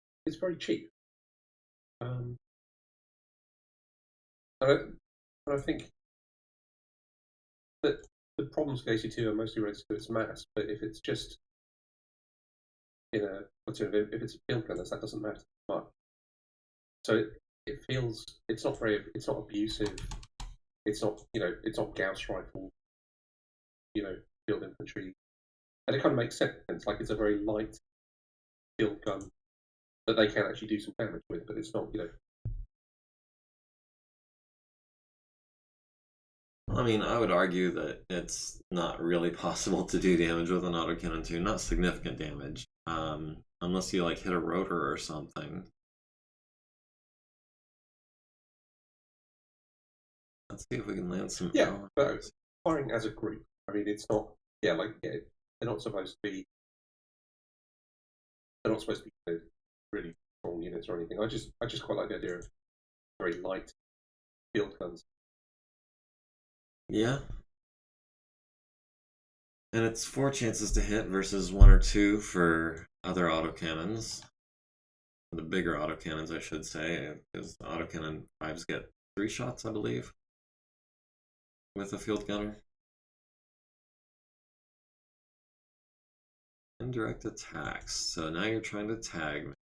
cheap. And I think that the problems with AC2 are mostly related to its mass, but if it's just if it's a field gunners, that doesn't matter much. So it feels it's not abusive. It's not it's not Gauss rifle, field infantry, and it kind of makes sense. Like it's a very light field gun that they can actually do some damage with, but it's not I mean, I would argue that it's not really possible to do damage with an autocannon 2, not significant damage, unless you like hit a rotor or something. Let's see if we can land some. But firing as a group, I mean, it's not. They're not supposed to be. They're not supposed to be really strong units or anything. I just quite like the idea of very light field guns. Yeah. And it's 4 chances to hit versus 1 or 2 for other autocannons. The bigger autocannons, I should say, because the autocannon 5s get 3 shots, I believe, with a field gunner. Indirect attacks. So now you're trying to tag me.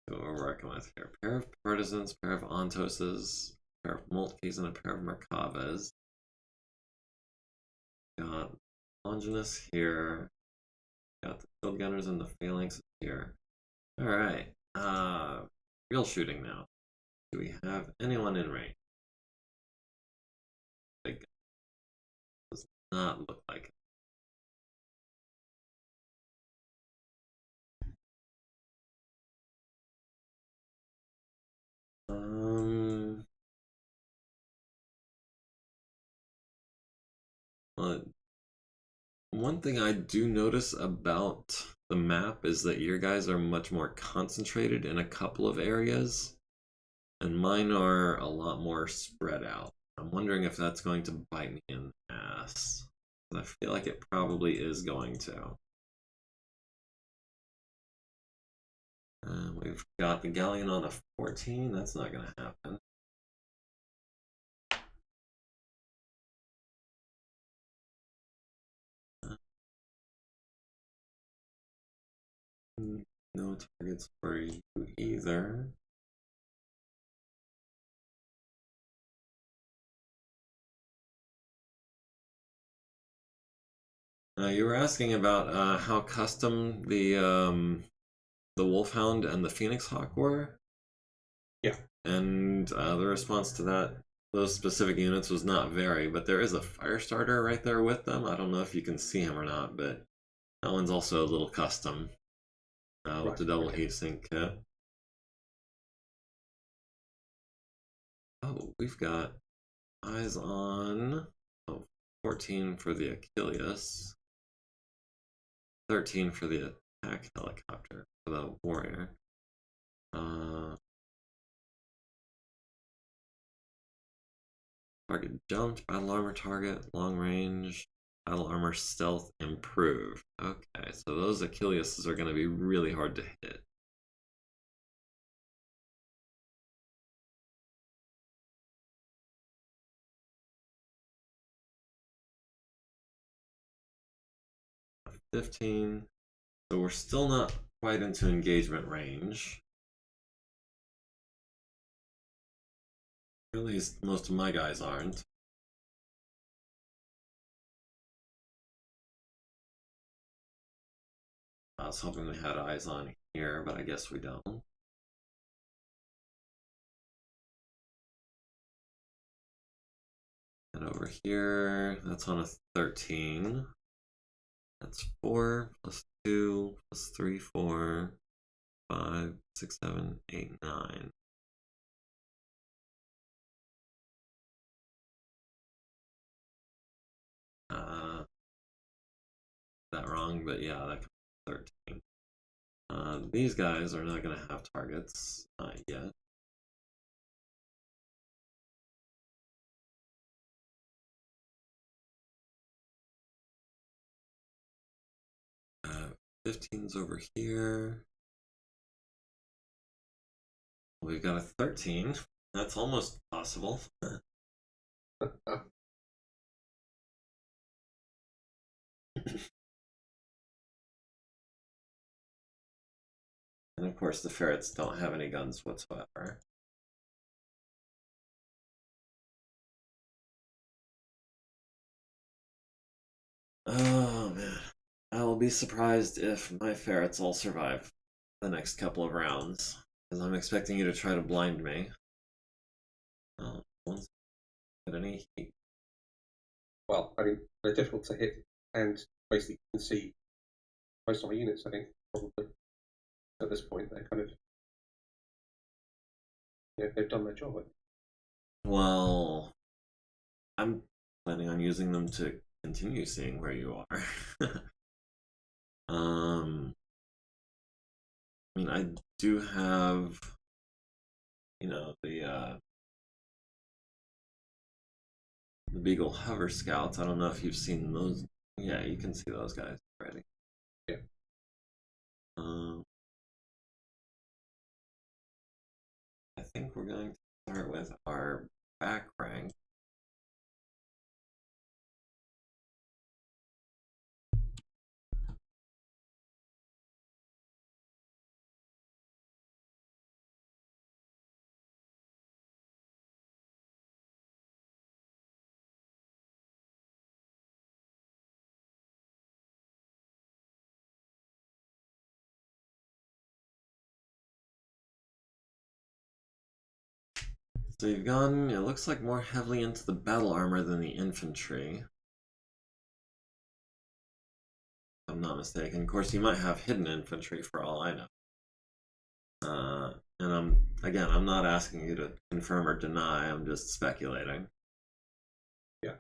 So what we're working with here. Pair of Partisans, pair of Ontoses, pair of Moltkes, and a pair of Merkavas. Got Longinus here. Got the field gunners and the phalanx here. Alright. Real shooting now. Do we have anyone in range? It does not look like it. But one thing I do notice about the map is that your guys are much more concentrated in a couple of areas, and mine are a lot more spread out. I'm wondering if that's going to bite me in the ass. I feel like it probably is going to. We've got the galleon on a 14. That's not going to happen. No targets for you either. You were asking about how custom the Wolfhound and the Phoenix Hawk were? Yeah. And the response to that, those specific units was not very, but there is a fire starter right there with them. I don't know if you can see him or not, but that one's also a little custom with the double heatsink kit. Oh, we've got eyes on 14 for the Achilles, 13 for the attack helicopter, for the warrior. Target jumped, battle armor target, long range, battle armor stealth improved. Okay, so those Achilles are going to be really hard to hit. $15. So we're still not quite into engagement range. At least most of my guys aren't. I was hoping we had eyes on here, but I guess we don't. And over here, that's on a 13. That's 4 plus 2 plus 3, 4, 5, 6, 7, 8, 9. That wrong, but yeah, that comes 13. These guys are not going to have targets, not yet. Uh, 15's over here. We've got a 13. That's almost possible. And of course, the ferrets don't have any guns whatsoever. Oh man, I will be surprised if my ferrets all survive the next couple of rounds, because I'm expecting you to try to blind me. Once get any heat. Well, I mean, they're difficult to hit, and basically you can see most of my units, I think, probably. At this point, they're kind of, they've done their job. Well, I'm planning on using them to continue seeing where you are. I mean, I do have, the Beagle Hover Scouts. I don't know if you've seen those. Yeah, you can see those guys already. Yeah. I think we're going to start with our back rank. So you've gone, it looks like, more heavily into the battle armor than the infantry. If I'm not mistaken. Of course, you might have hidden infantry for all I know. And I'm not asking you to confirm or deny, I'm just speculating. Yeah.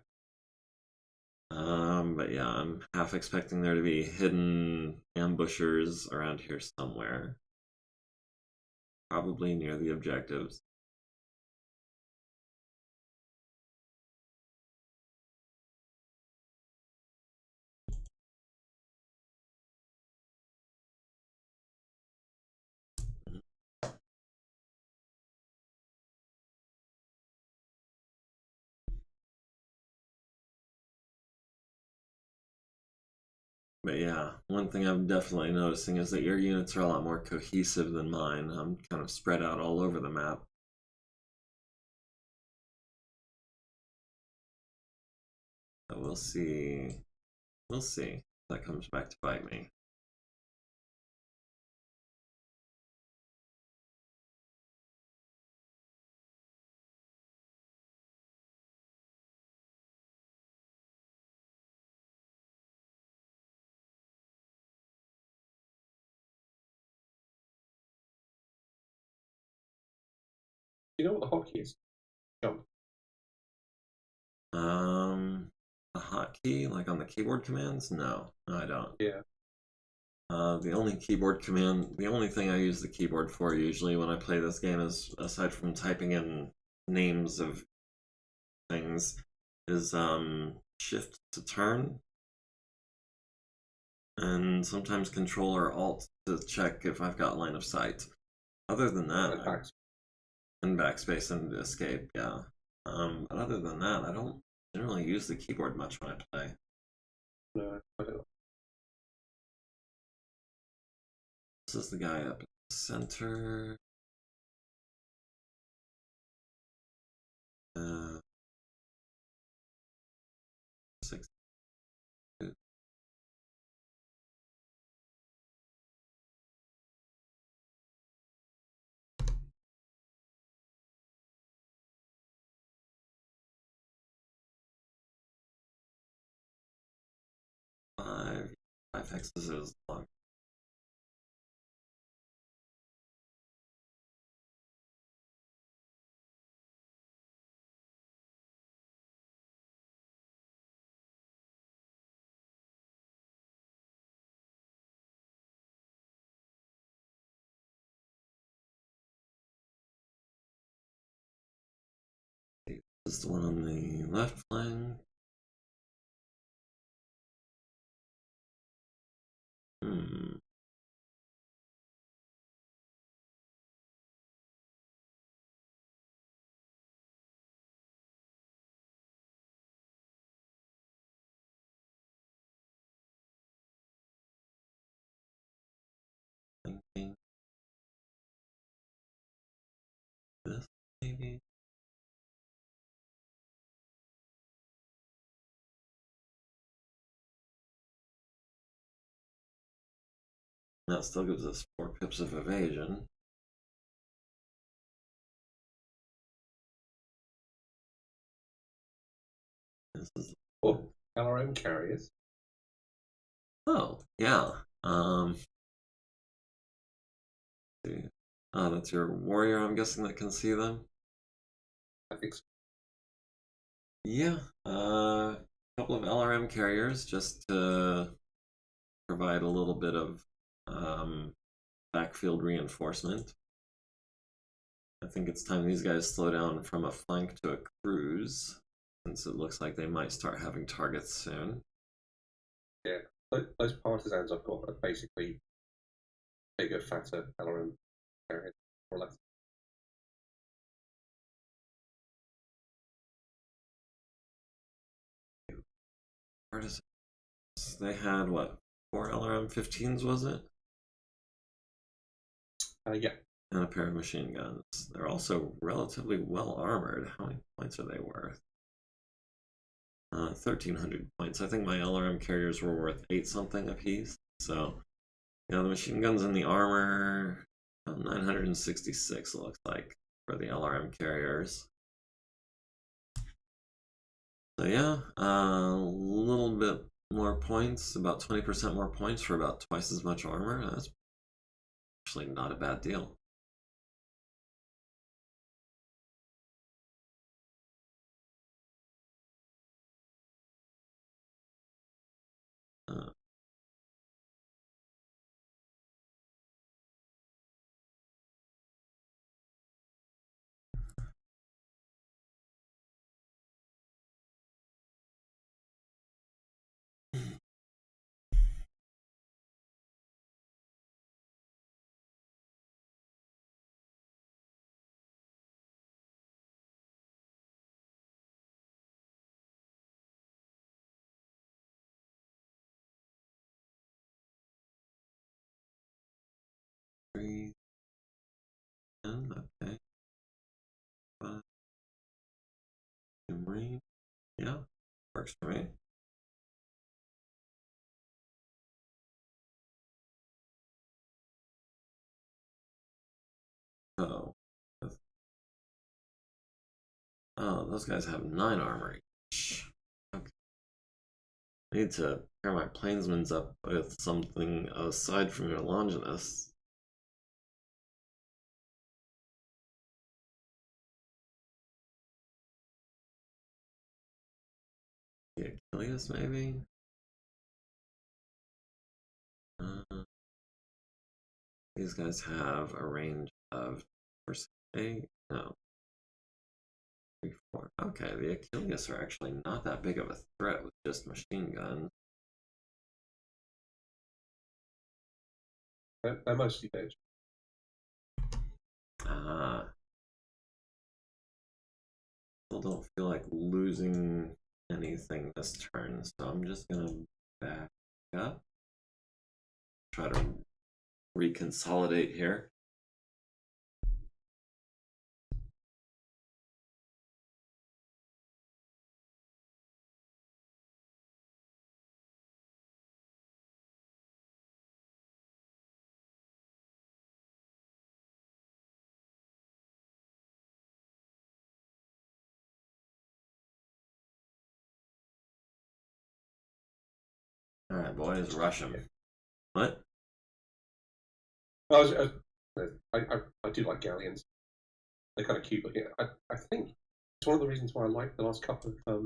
But yeah, I'm half expecting there to be hidden ambushers around here somewhere. Probably near the objectives. But yeah, one thing I'm definitely noticing is that your units are a lot more cohesive than mine. I'm kind of spread out all over the map. But we'll see. We'll see if that comes back to bite me. You know what the hotkey is? Jump. A hotkey, like on the keyboard commands? No, I don't. Yeah. The only keyboard command, the only thing I use the keyboard for usually when I play this game is, aside from typing in names of things, is shift to turn, and sometimes control or alt to check if I've got line of sight. Other than that, and backspace and escape, yeah. But other than that, I don't generally use the keyboard much when I play. No, I don't. This is the guy up in the center. Uh, 6. 5 hexes is long. This is the one on the left flank. Thinking this maybe. That still gives us 4 pips of evasion. This is LRM carriers. Oh, yeah. See. Oh, that's your warrior, I'm guessing, that can see them? I think so. Yeah, a couple of LRM carriers just to provide a little bit of backfield reinforcement. I think it's time these guys slow down from a flank to a cruise, since it looks like they might start having targets soon. Yeah, those partisans I've got are basically bigger, fatter LRM carriers, more or less. Partisans, they had what, 4 LRM 15s, was it? Yeah. And a pair of machine guns. They're also relatively well armored. How many points are they worth? 1,300 points. I think my LRM carriers were worth 8 something apiece. So, yeah, the machine guns and the armor, 966 it looks like. for the LRM carriers. So yeah, a little bit more points, about 20% more points for about twice as much armor. That's actually not a bad deal. Uh, Three, 10, okay. 5, Marine, yeah, works for me. Oh, oh, those guys have 9 armor each. Okay. I need to pair my plainsmen up with something aside from your Longinus. The Achilles, maybe? Uh, these guys have a range of 8, no, 3, 4. Okay, the Achilles are actually not that big of a threat with just machine guns. They're mostly dead. Ah. Still don't feel like losing anything this turn, so I'm just gonna back up. Try to reconsolidate here. Alright, boys, rush him. What? I do like galleons. They're kind of cute looking. I think it's one of the reasons why I like the last couple of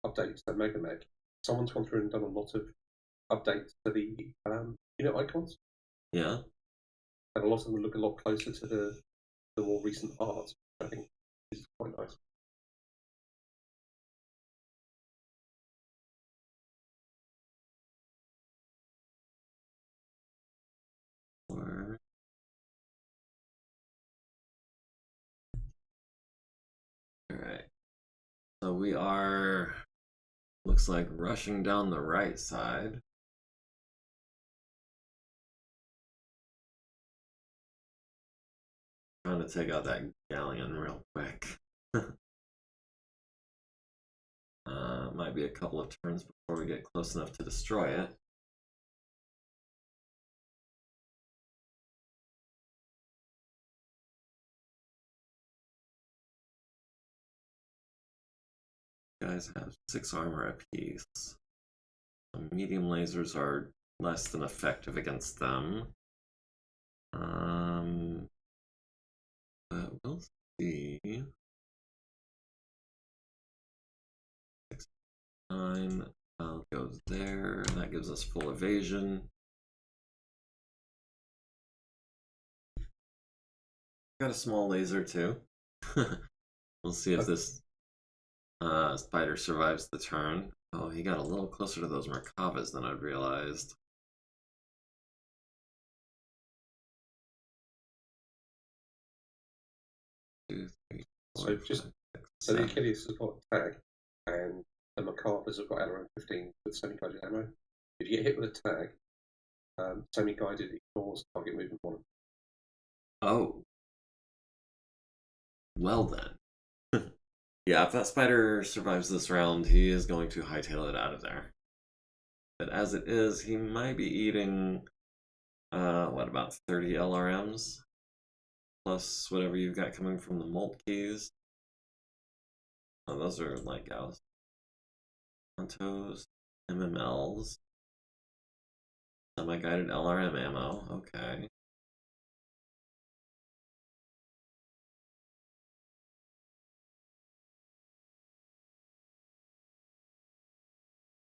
updates to MegaMek. Someone's gone through and done a lot of updates to the icons. Yeah. And a lot of them look a lot closer to the more recent art. I think is quite nice. Alright. So we are, looks like, rushing down the right side. Trying to take out that galleon real quick. Might be a couple of turns before we get close enough to destroy it. Guys have 6 armor apiece. So medium lasers are less than effective against them. But we'll see. 6, 9. Goes there. That gives us full evasion. Got a small laser too. We'll see if this spider survives the turn. Oh, he got a little closer to those Merkavas than I'd realized. Two, three, four, So just five, six, so the 7. Achilles has got tag, and the Macavers have got LRM 15 with semi-guided ammo. If you get hit with a tag, semi-guided ignores target movement on. Oh, well then. Yeah, if that spider survives this round, he is going to hightail it out of there. But as it is, he might be eating, what, about 30 LRMs? plus whatever you've got coming from the Molt keys. Oh, those are like Altos, MMLs, semi-guided LRM ammo. Okay.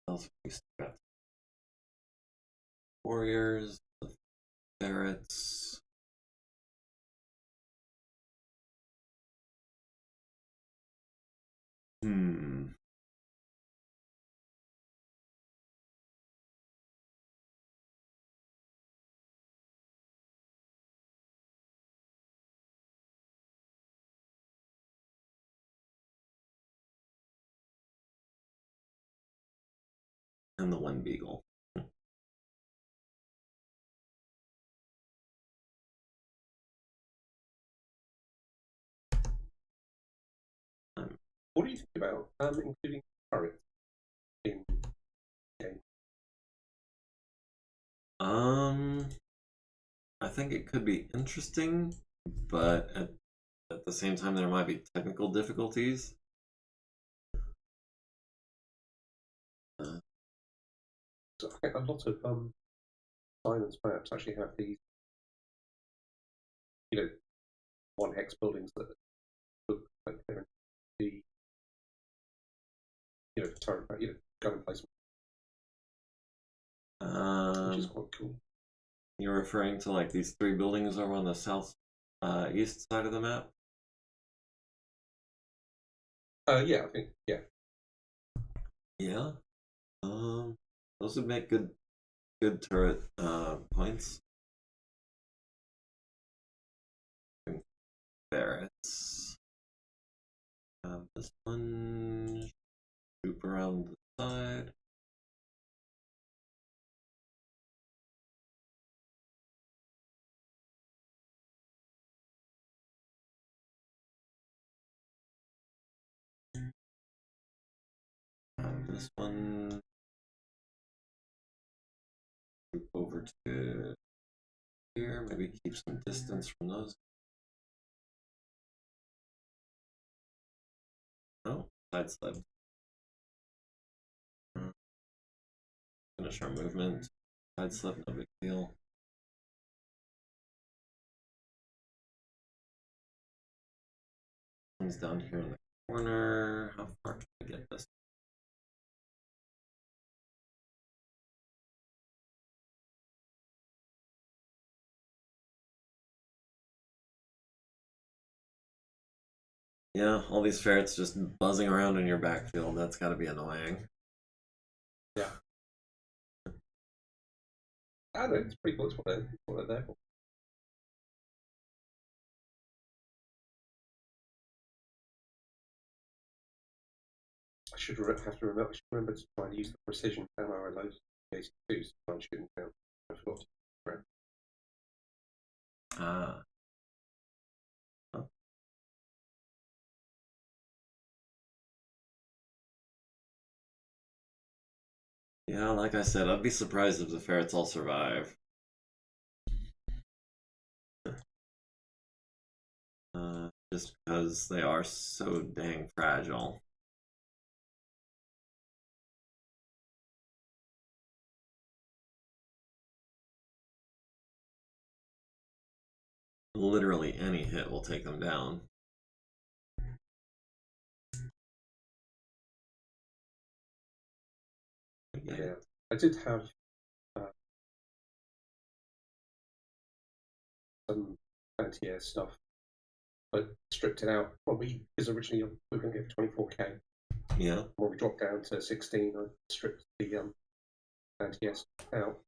Also, we got warriors, the ferrets. Hmm. And the one beagle. What do you think about including turrets in the game? I think it could be interesting, but at the same time, there might be technical difficulties. So I think a lot of Simon's maps actually have these, you know, 1 hex buildings that look like they're in the, you know, turret, you know, gun emplacement, which is quite cool. You're referring to like these 3 buildings over on the south east side of the map? Yeah, I think, yeah. Yeah. Those would make good turret points. Ferrets. This one shoot around the side. This one shoot over to here. Maybe keep some distance from those. Oh, side slip. Finish our movement. Side slip, no big deal. One's down here in the corner. How far can I get this? Yeah, all these ferrets just buzzing around in your backfield. That's got to be annoying. Yeah. I don't know, it's pretty cool. It's what they're there for. I should have to remember to try and use the precision ammo I loaded in case to try and shoot them down. I forgot to. Ah. Oh. Yeah, like I said, I'd be surprised if the ferrets all survive. Just because they are so dang fragile. Literally any hit will take them down. Yeah, I did have some anti-air stuff, but stripped it out when because originally we were going to get 24k. Yeah. When we dropped down to 16, I stripped the anti-air stuff out.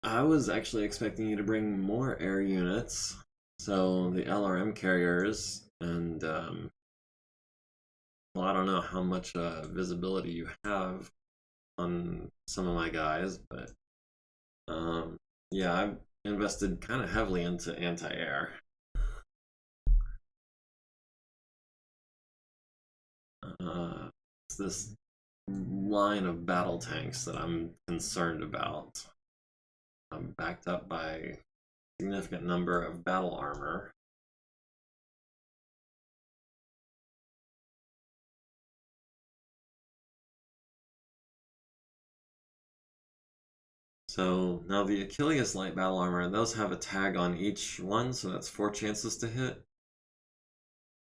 I was actually expecting you to bring more air units, so the LRM carriers, and well, I don't know how much visibility you have on some of my guys, but yeah, I've invested kind of heavily into anti-air. It's this line of battle tanks that I'm concerned about. I'm backed up by significant number of battle armor. So now the Achilles light battle armor, those have a tag on each one, so that's 4 chances to hit.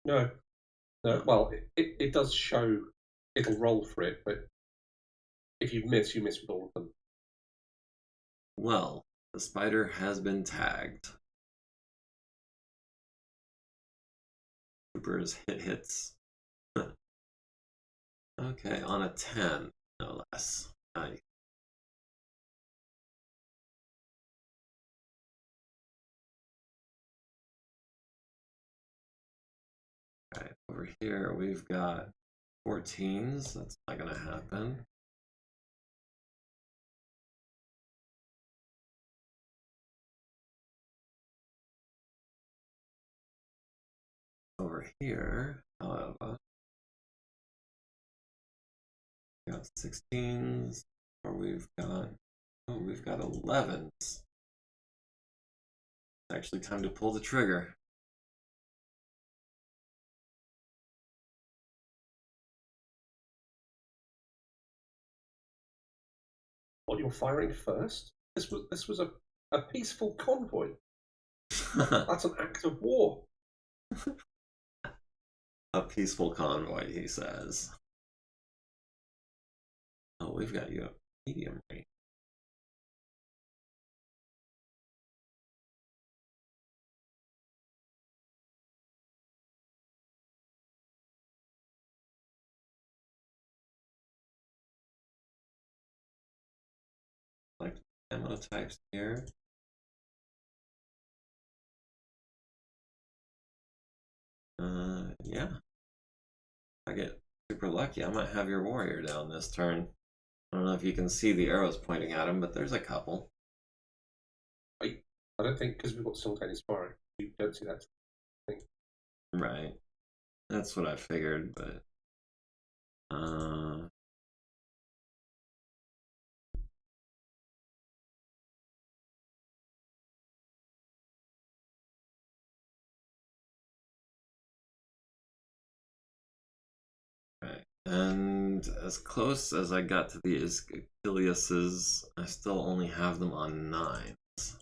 No. Well, it does show, it'll roll for it, but if you miss with all of them. Well, the spider has been tagged. Troopers hits. Okay, on a 10, no less. Nice. Okay, over here we've got 14s. That's not going to happen. Over here, however, we got 16s, or we've got 11s. It's actually time to pull the trigger. What, you're firing first? This was a peaceful convoy. That's an act of war. A peaceful convoy, he says. Oh, we've got you at medium range. Like ammo types here. Yeah. If I get super lucky, I might have your warrior down this turn. I don't know if you can see the arrows pointing at him, but there's a couple. I don't think, because we've got simultaneous firing, you don't see that thing. Right. That's what I figured, but right. And as close as I got to the Achilles's, I still only have them on 9s.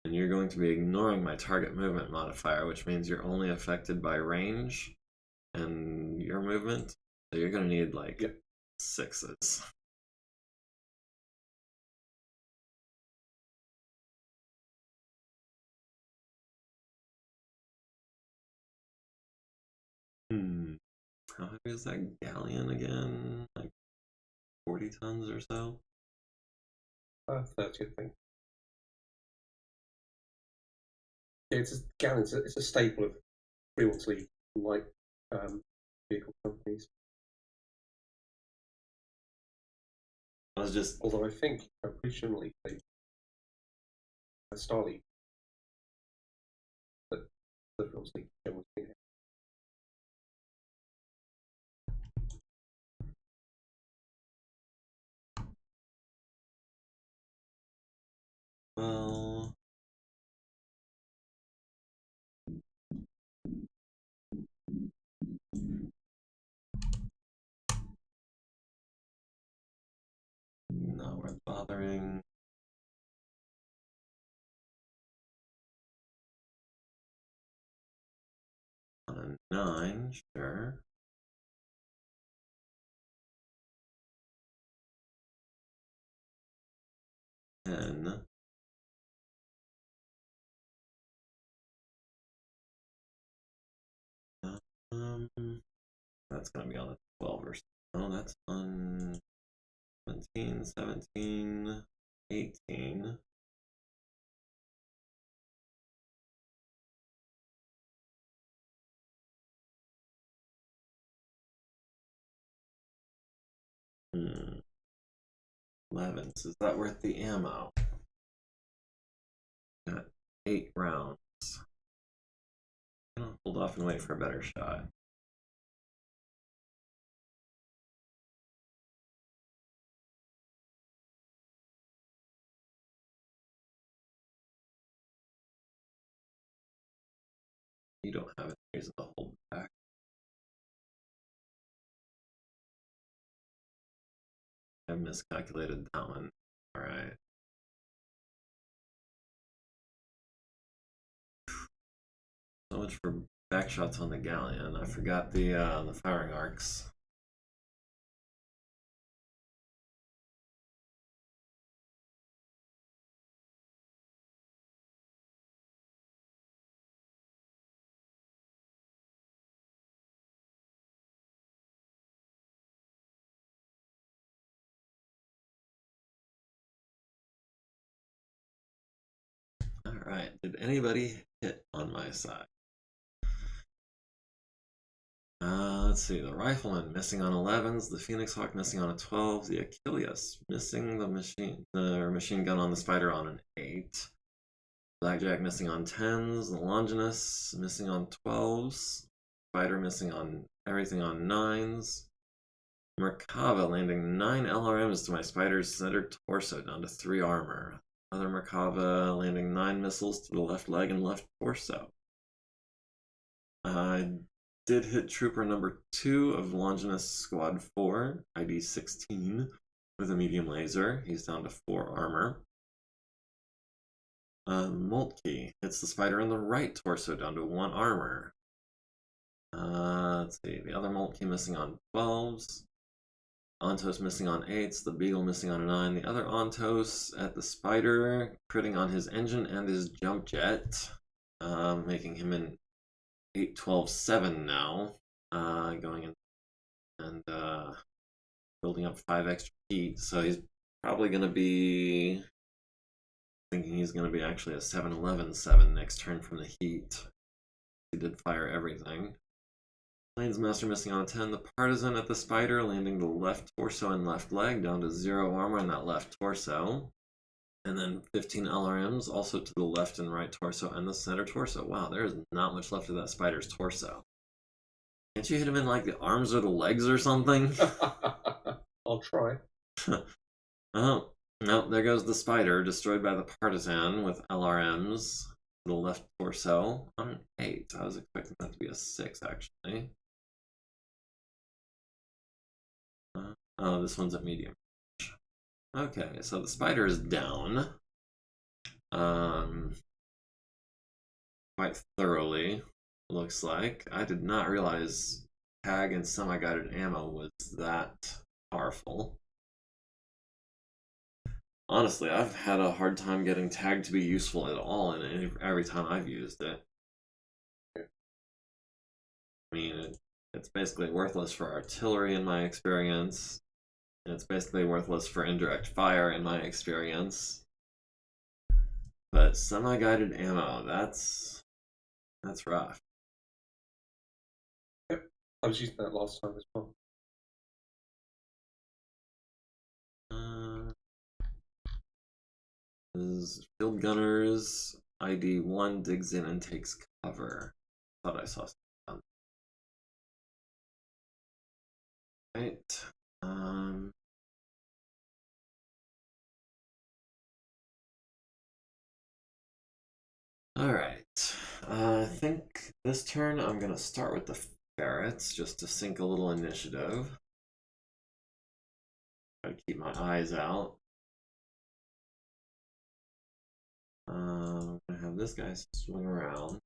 And you're going to be ignoring my target movement modifier, which means you're only affected by range and your movement. So you're going to need like 6s. How heavy is that galleon again? Like 40 tons or so? 30, I think. Yeah, it's a staple of frequently light vehicle companies. I was just. Although I think originally Starley, but obviously was in it. Well. Not worth bothering. On a 9, sure. Ten. That's gonna be on a 12 or so. Oh, that's on 17, 17, 18. Hmm. 11s. Is that worth the ammo? Got 8 rounds. I'm gonna hold off and wait for a better shot. you don't have any reason to hold back. I miscalculated that one. Alright. So much for back shots on the galleon. I forgot the firing arcs. Alright, did anybody hit on my side? Let's see, the Rifleman missing on 11s, the Phoenix Hawk missing on a 12, the Achilles missing the machine gun on the Spider on an 8, Blackjack missing on 10s, the Longinus missing on 12s, Spider missing on everything on 9s, Merkava landing 9 LRMs to my Spider's center torso down to 3 armor. Other Merkava landing 9 missiles to the left leg and left torso. I did hit Trooper number 2 of Longinus Squad 4, ID 16, with a medium laser. He's down to 4 armor. Moltke hits the Spider in the right torso down to 1 armor. Let's see, the other Moltke missing on 12s. Ontos missing on 8s, the Beagle missing on a 9. The other Ontos at the Spider, critting on his engine and his jump jet, making him an 8-12-7 now, going in and building up 5 extra heat. So he's probably going to be thinking he's going to be actually a 7-11-7 next turn from the heat. He did fire everything. Plains Master missing on a 10. The Partisan at the Spider landing the left torso and left leg down to 0 armor on that left torso. And then 15 LRMs also to the left and right torso and the center torso. Wow, there's not much left of that Spider's torso. Can't you hit him in like the arms or the legs or something? I'll try. Oh, no, there goes the Spider, destroyed by the Partisan with LRMs. The left torso on an 8. I was expecting that to be a 6, actually. Oh, this one's a medium. Okay, so the Spider is down. Quite thoroughly, looks like. I did not realize tag and semi-guided ammo was that powerful. Honestly, I've had a hard time getting tag to be useful at all in every time I've used it. I mean, it's basically worthless for artillery in my experience. And it's basically worthless for indirect fire in my experience. But semi-guided ammo, that's rough. Yep, I was using that last time as well. Field Gunners, ID 1 digs in and takes cover. Thought I saw something. Right. Alright. I think this turn I'm going to start with the ferrets just to sink a little initiative. Try to keep my eyes out. I'm going to have this guy swing around.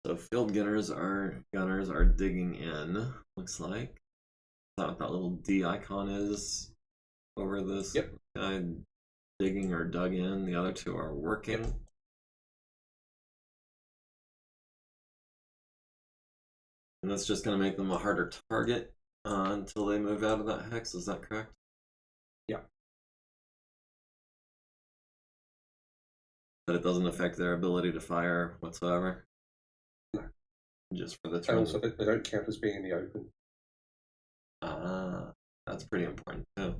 So field gunners are digging in, looks like. That's what that little D icon is over this guy digging or dug in. The other two are working. Yep. And that's just going to make them a harder target until they move out of that hex. Is that correct? Yeah. But it doesn't affect their ability to fire whatsoever. No. Just for the And turn. also, they don't count as being in the open. Ah, that's pretty important too.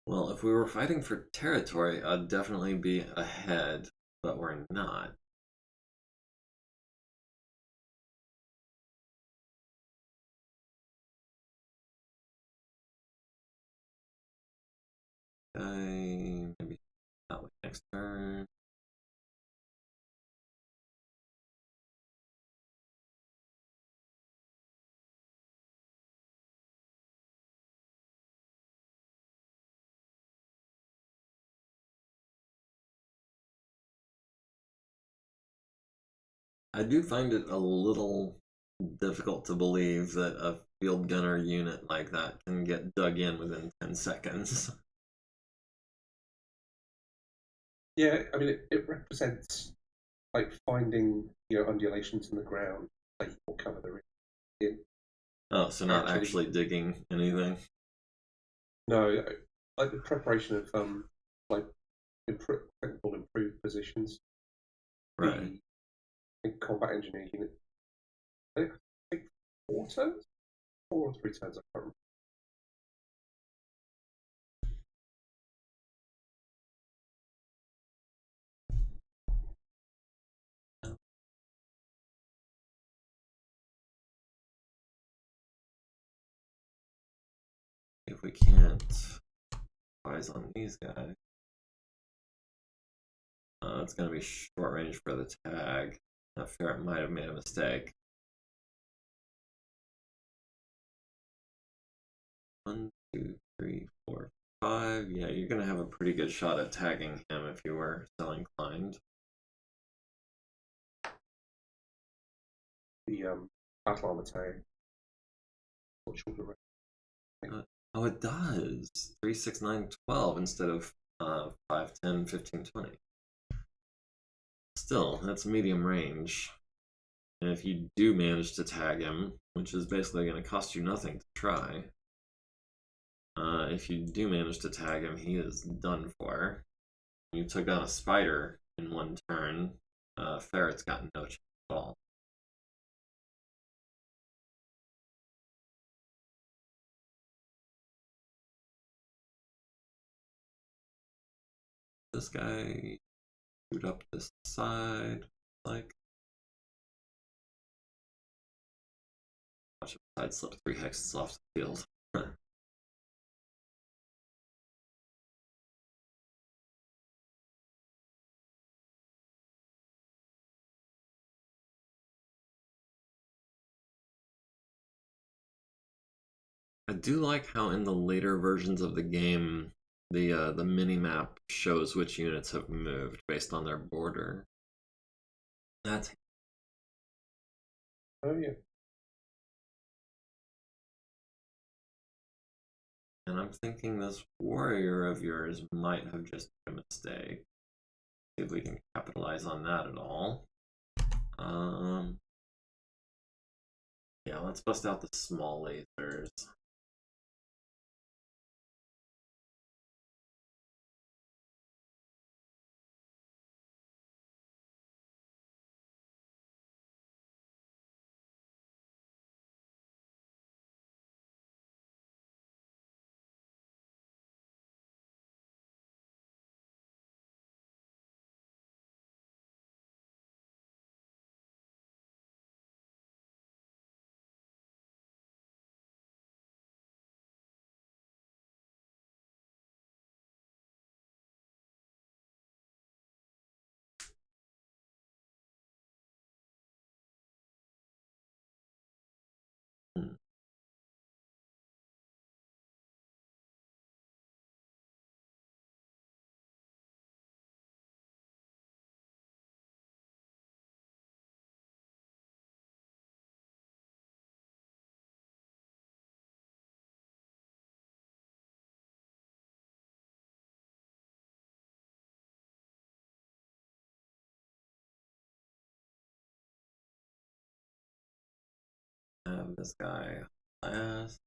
Well, if we were fighting for territory, I'd definitely be ahead, but we're not. Okay, maybe that way next turn. I do find it a little difficult to believe that a field gunner unit like that can get dug in within 10 seconds. Yeah, I mean, it represents like finding undulations in the ground, like will cover the in. Oh, so not actually digging anything? No, like the preparation of like improved positions. Right. The combat engineer unit. I think 4 turns, 4 or 3 turns. I can't remember. If we can't eyes on these guys, it's going to be short range for the tag. I fear I might have made a mistake. 1, 2, 3, 4, 5. Yeah, you're going to have a pretty good shot at tagging him if you were so inclined. The battle armor tag. Oh, it does. 3, 6, 9, 12 instead of 5, 10, 15, 20. Still, that's medium range. And if you do manage to tag him, which is basically going to cost you nothing to try, if you do manage to tag him, he is done for. You took down a spider in 1 turn. Ferret's got no chance at all. This guy shoot up this side, like. Watch him side slip 3 hexes off the field. I do like how in the later versions of the game, the mini map shows which units have moved based on their border. That's Oh yeah. and I'm thinking this warrior of yours might have just made a mistake. See if we can capitalize on that at all. Yeah, let's bust out the small lasers. have this guy last.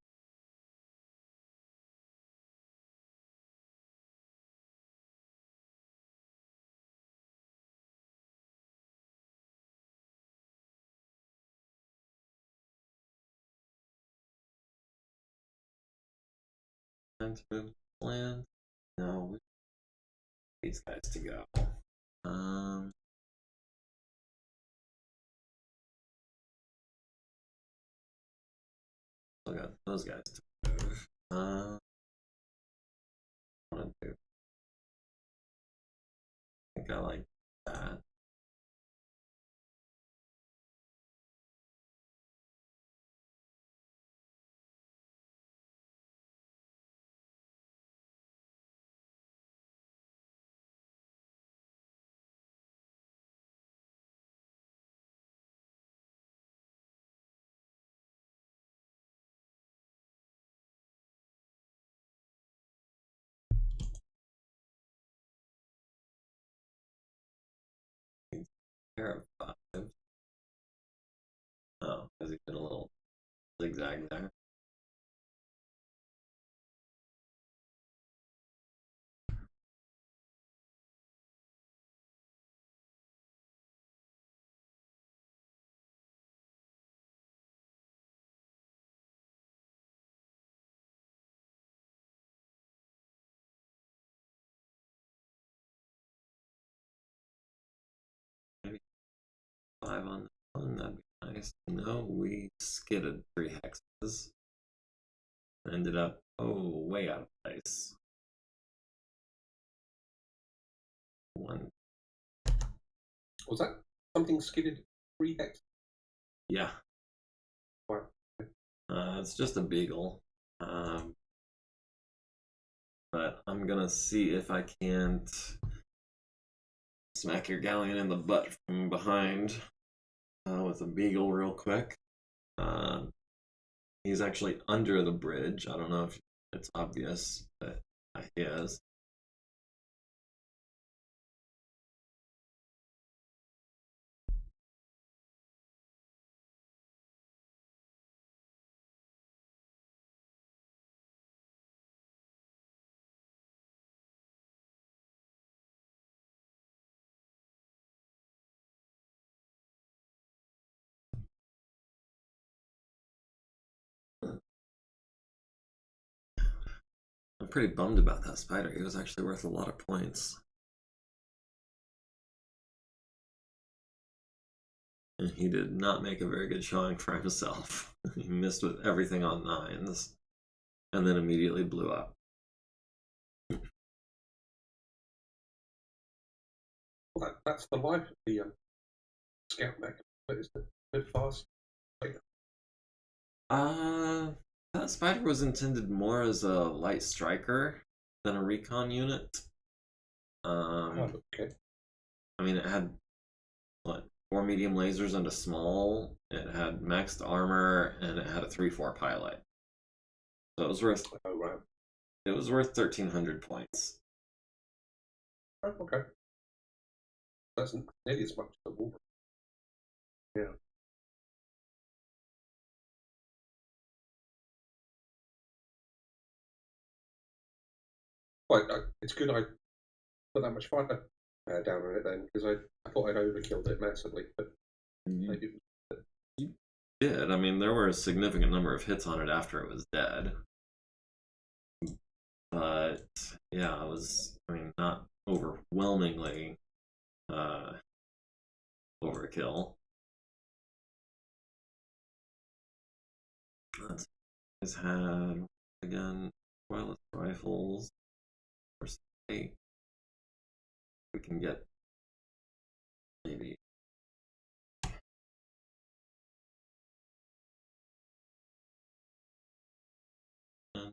Time to move the land. No, we need these guys to go. Still got those guys to move. What to do? I think I like that. Pair of 5. Oh, because he did a little zigzag there. Maybe 5 on that one. That'd be nice. No, we skidded 3 hexes. Ended up, way out of place. 1. Was that something skidded 3 hex? Yeah. Wow. It's just a beagle. But I'm gonna see if I can't smack your galleon in the butt from behind with a beagle real quick. He's actually under the bridge. I don't know if it's obvious, but he is. I'm pretty bummed about that spider. He was actually worth a lot of points. And he did not make a very good showing for himself. He missed with everything on 9s and then immediately blew up. Well, that's the life of the scout mech, but it's a bit fast. That spider was intended more as a light striker than a recon unit. Okay. I mean, it had what, 4 medium lasers and a small. It had maxed armor and it had a 3/4 pilot. So it was worth. Oh right. It was worth 1,300 points. Oh, okay. That's nearly as much as the Wolverine. Yeah. Well, it's good I put that much fire down on it then, because I thought I'd overkilled it massively, but maybe You did. I mean, there were a significant number of hits on it after it was dead. But yeah, it was, I mean, not overwhelmingly overkill. Let's see. Had again wireless rifles. For 8. We can get maybe. uh,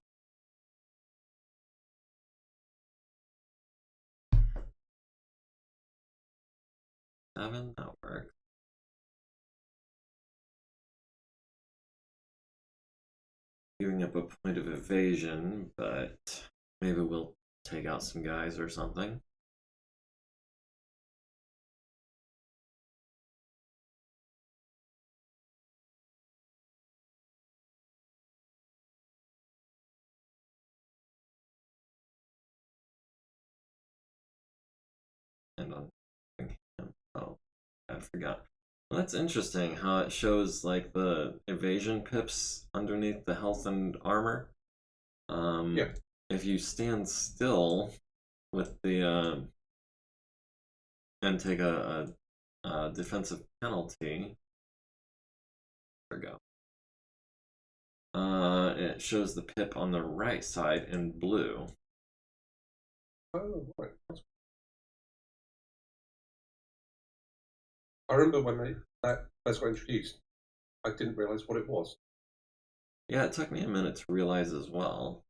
7. That works. Giving up a point of evasion, but maybe we'll take out some guys or something. I forgot. Well, that's interesting how it shows like the evasion pips underneath the health and armor. Yeah. If you stand still with the and take a defensive penalty, there we go. It shows the pip on the right side in blue. Oh, right. I remember when that first got introduced, I didn't realise what it was. Yeah, it took me a minute to realize as well.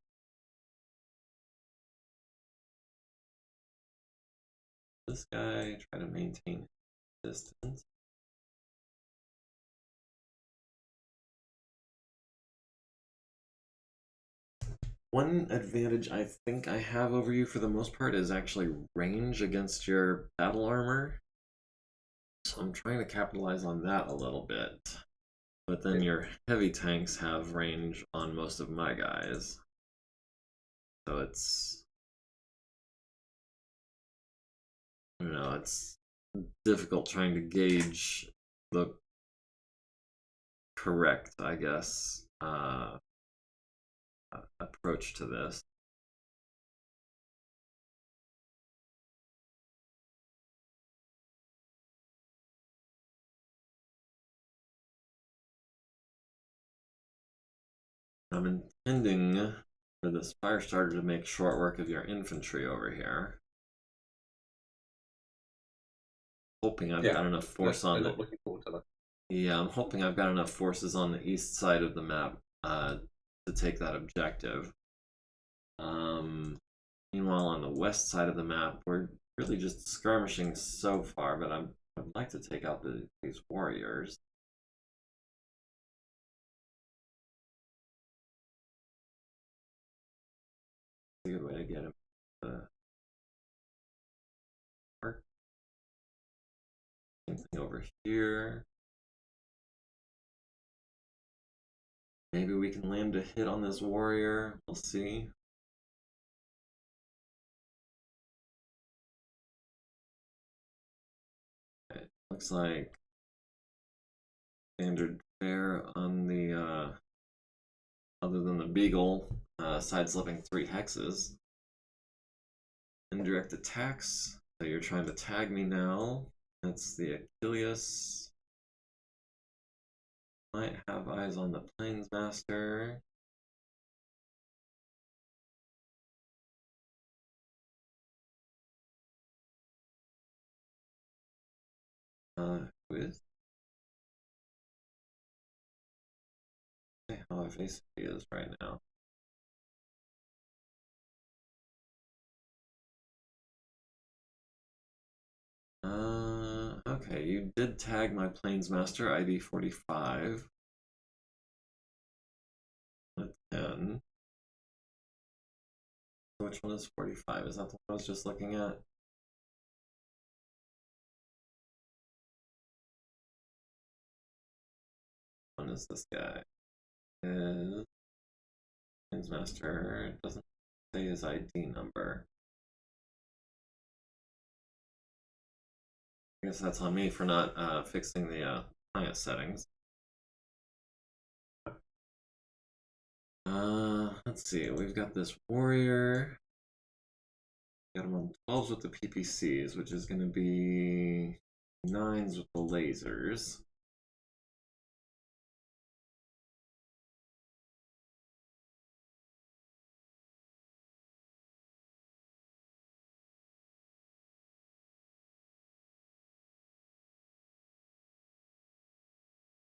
This guy, try to maintain distance. One advantage I think I have over you for the most part is actually range against your battle armor. So I'm trying to capitalize on that a little bit. But then your heavy tanks have range on most of my guys. So it's, you know, it's difficult trying to gauge the correct, I guess, approach to this. I'm intending for this fire starter to make short work of your infantry over here. Hoping I've got enough force on the. Looking forward to that. Yeah, I'm hoping I've got enough forces on the east side of the map to take that objective. Meanwhile, on the west side of the map, we're really just skirmishing so far, but I'd like to take out these warriors. It's a good way to get him to work. Same thing over here. Maybe we can land a hit on this warrior. We'll see. Okay. Looks like standard fare on the other than the beagle, side slipping 3 hexes. Indirect attacks. So you're trying to tag me now. That's the Achilles. Might have eyes on the Plainsmaster. Who is? How evasive he is right now. Okay, you did tag my Plainsmaster ID 45. With 10. Which one is 45? Is that the one I was just looking at? One is this guy. Is Plainsmaster, it doesn't say his ID number. I guess that's on me for not fixing the client settings. Let's see. We've got this warrior. Got him on 12s with the PPCs, which is going to be 9s with the lasers.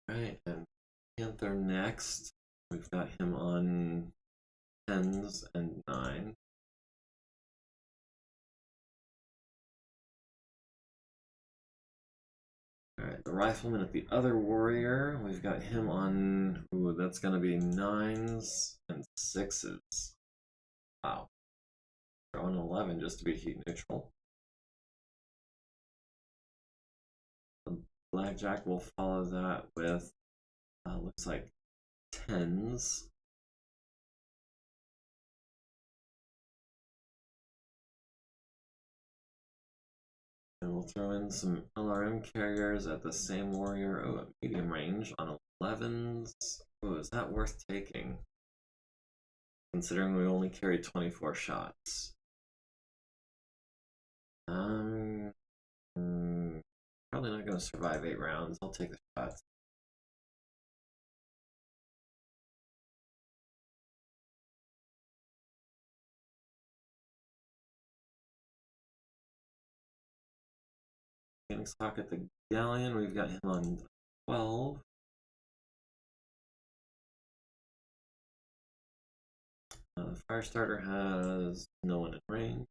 Right, and Panther next. We've got him on 10s and 9s. Alright, the rifleman at the other warrior, we've got him on, ooh, that's going to be 9s and 6s. Wow. They're on 11 just to be heat neutral. The blackjack will follow that with, looks like 10s. And we'll throw in some LRM carriers at the same warrior. Oh, at medium range on 11s. Oh, is that worth taking? Considering we only carried 24 shots. Probably not going to survive 8 rounds. I'll take the shots. Phoenix Hawk at the Galleon. We've got him on 12. Firestarter has no one in range.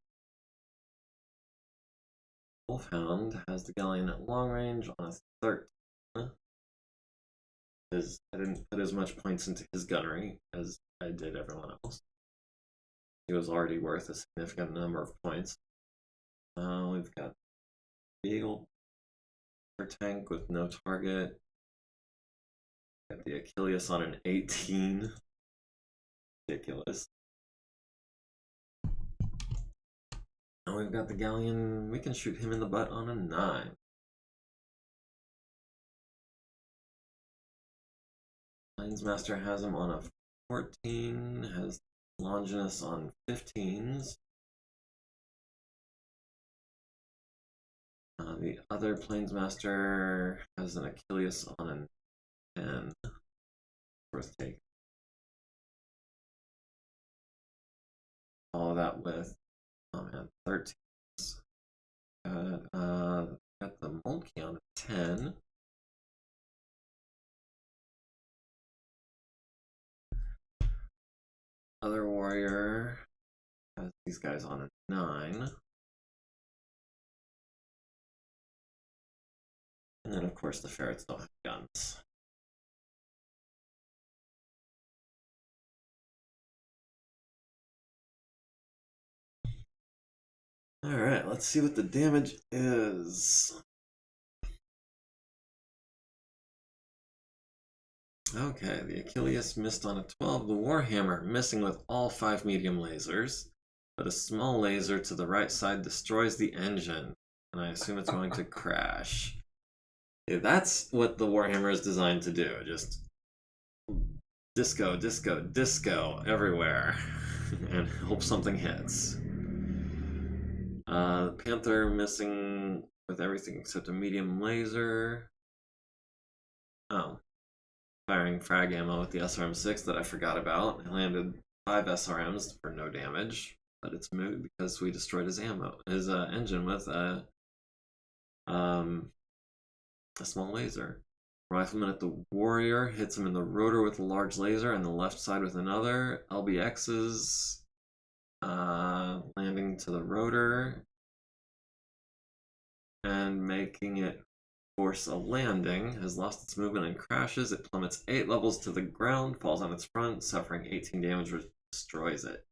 Wolfhound has the Galleon at long range on a 13. I didn't put as much points into his gunnery as I did everyone else. He was already worth a significant number of points. We've got Beagle for tank with no target. Got the Achilles on an 18. Ridiculous. And we've got the Galleon. We can shoot him in the butt on a 9. Planesmaster has him on a 14. Has Longinus on 15s. The other Planesmaster has an Achilles on an 10. Worth taking. Follow that with 13s. Got the Moltke on a 10. Other warrior has these guys on a 9. And then, of course, the ferrets don't have guns. Alright, let's see what the damage is. Okay, the Achilles missed on a 12. The Warhammer missing with all 5 medium lasers. But a small laser to the right side destroys the engine. And I assume it's going to crash. Okay, that's what the Warhammer is designed to do. Just disco, disco, disco everywhere. And hope something hits. Panther missing with everything except a medium laser. Oh. Firing frag ammo with the SRM-6 that I forgot about. I landed 5 SRMs for no damage. But it's moot because we destroyed his engine with a small laser. Rifleman at the warrior hits him in the rotor with a large laser and the left side with another. LBX's landing to the rotor and making it force a landing. Has lost its movement and crashes. It plummets 8 levels to the ground, falls on its front, suffering 18 damage, which destroys it.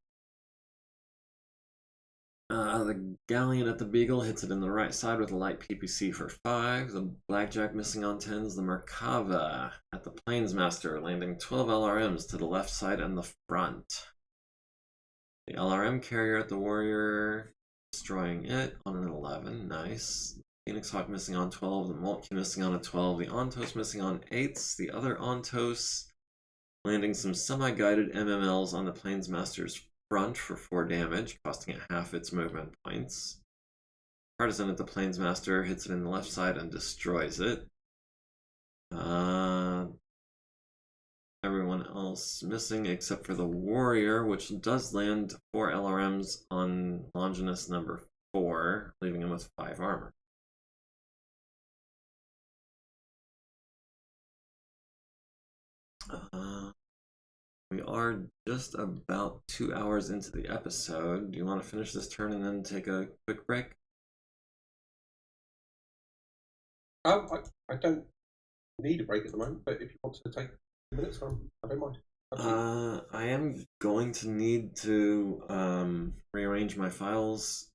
The Galleon at the Beagle hits it in the right side with a light PPC for 5. The Blackjack missing on 10s. The Merkava at the Planesmaster, landing 12 LRMs to the left side and the front. The LRM carrier at the Warrior, destroying it on an 11. Nice. Phoenix Hawk missing on 12. The Moltke missing on a 12. The Ontos missing on 8s. The other Ontos landing some semi-guided MMLs on the Planesmaster's front for 4 damage, costing it half its movement points. Partisan at the Planesmaster hits it in the left side and destroys it. Everyone else missing except for the Warrior, which does land 4 LRMs on Longinus number 4, leaving him with 5 armor. We are just about 2 hours into the episode. Do you want to finish this turn and then take a quick break? I don't need a break at the moment, but if you want to take 2 minutes, I don't mind. I am going to need to rearrange my files,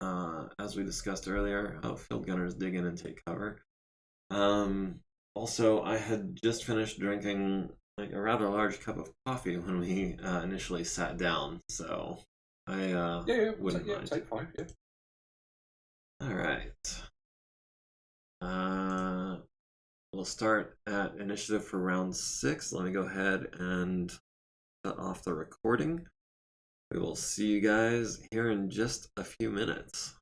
as we discussed earlier. Oh, Field Gunners dig in and take cover. Also, I had just finished drinking like a rather large cup of coffee when we initially sat down, so I wouldn't mind. Take 5, yeah. All right. we'll start at initiative for round 6. Let me go ahead and shut off the recording. We will see you guys here in just a few minutes.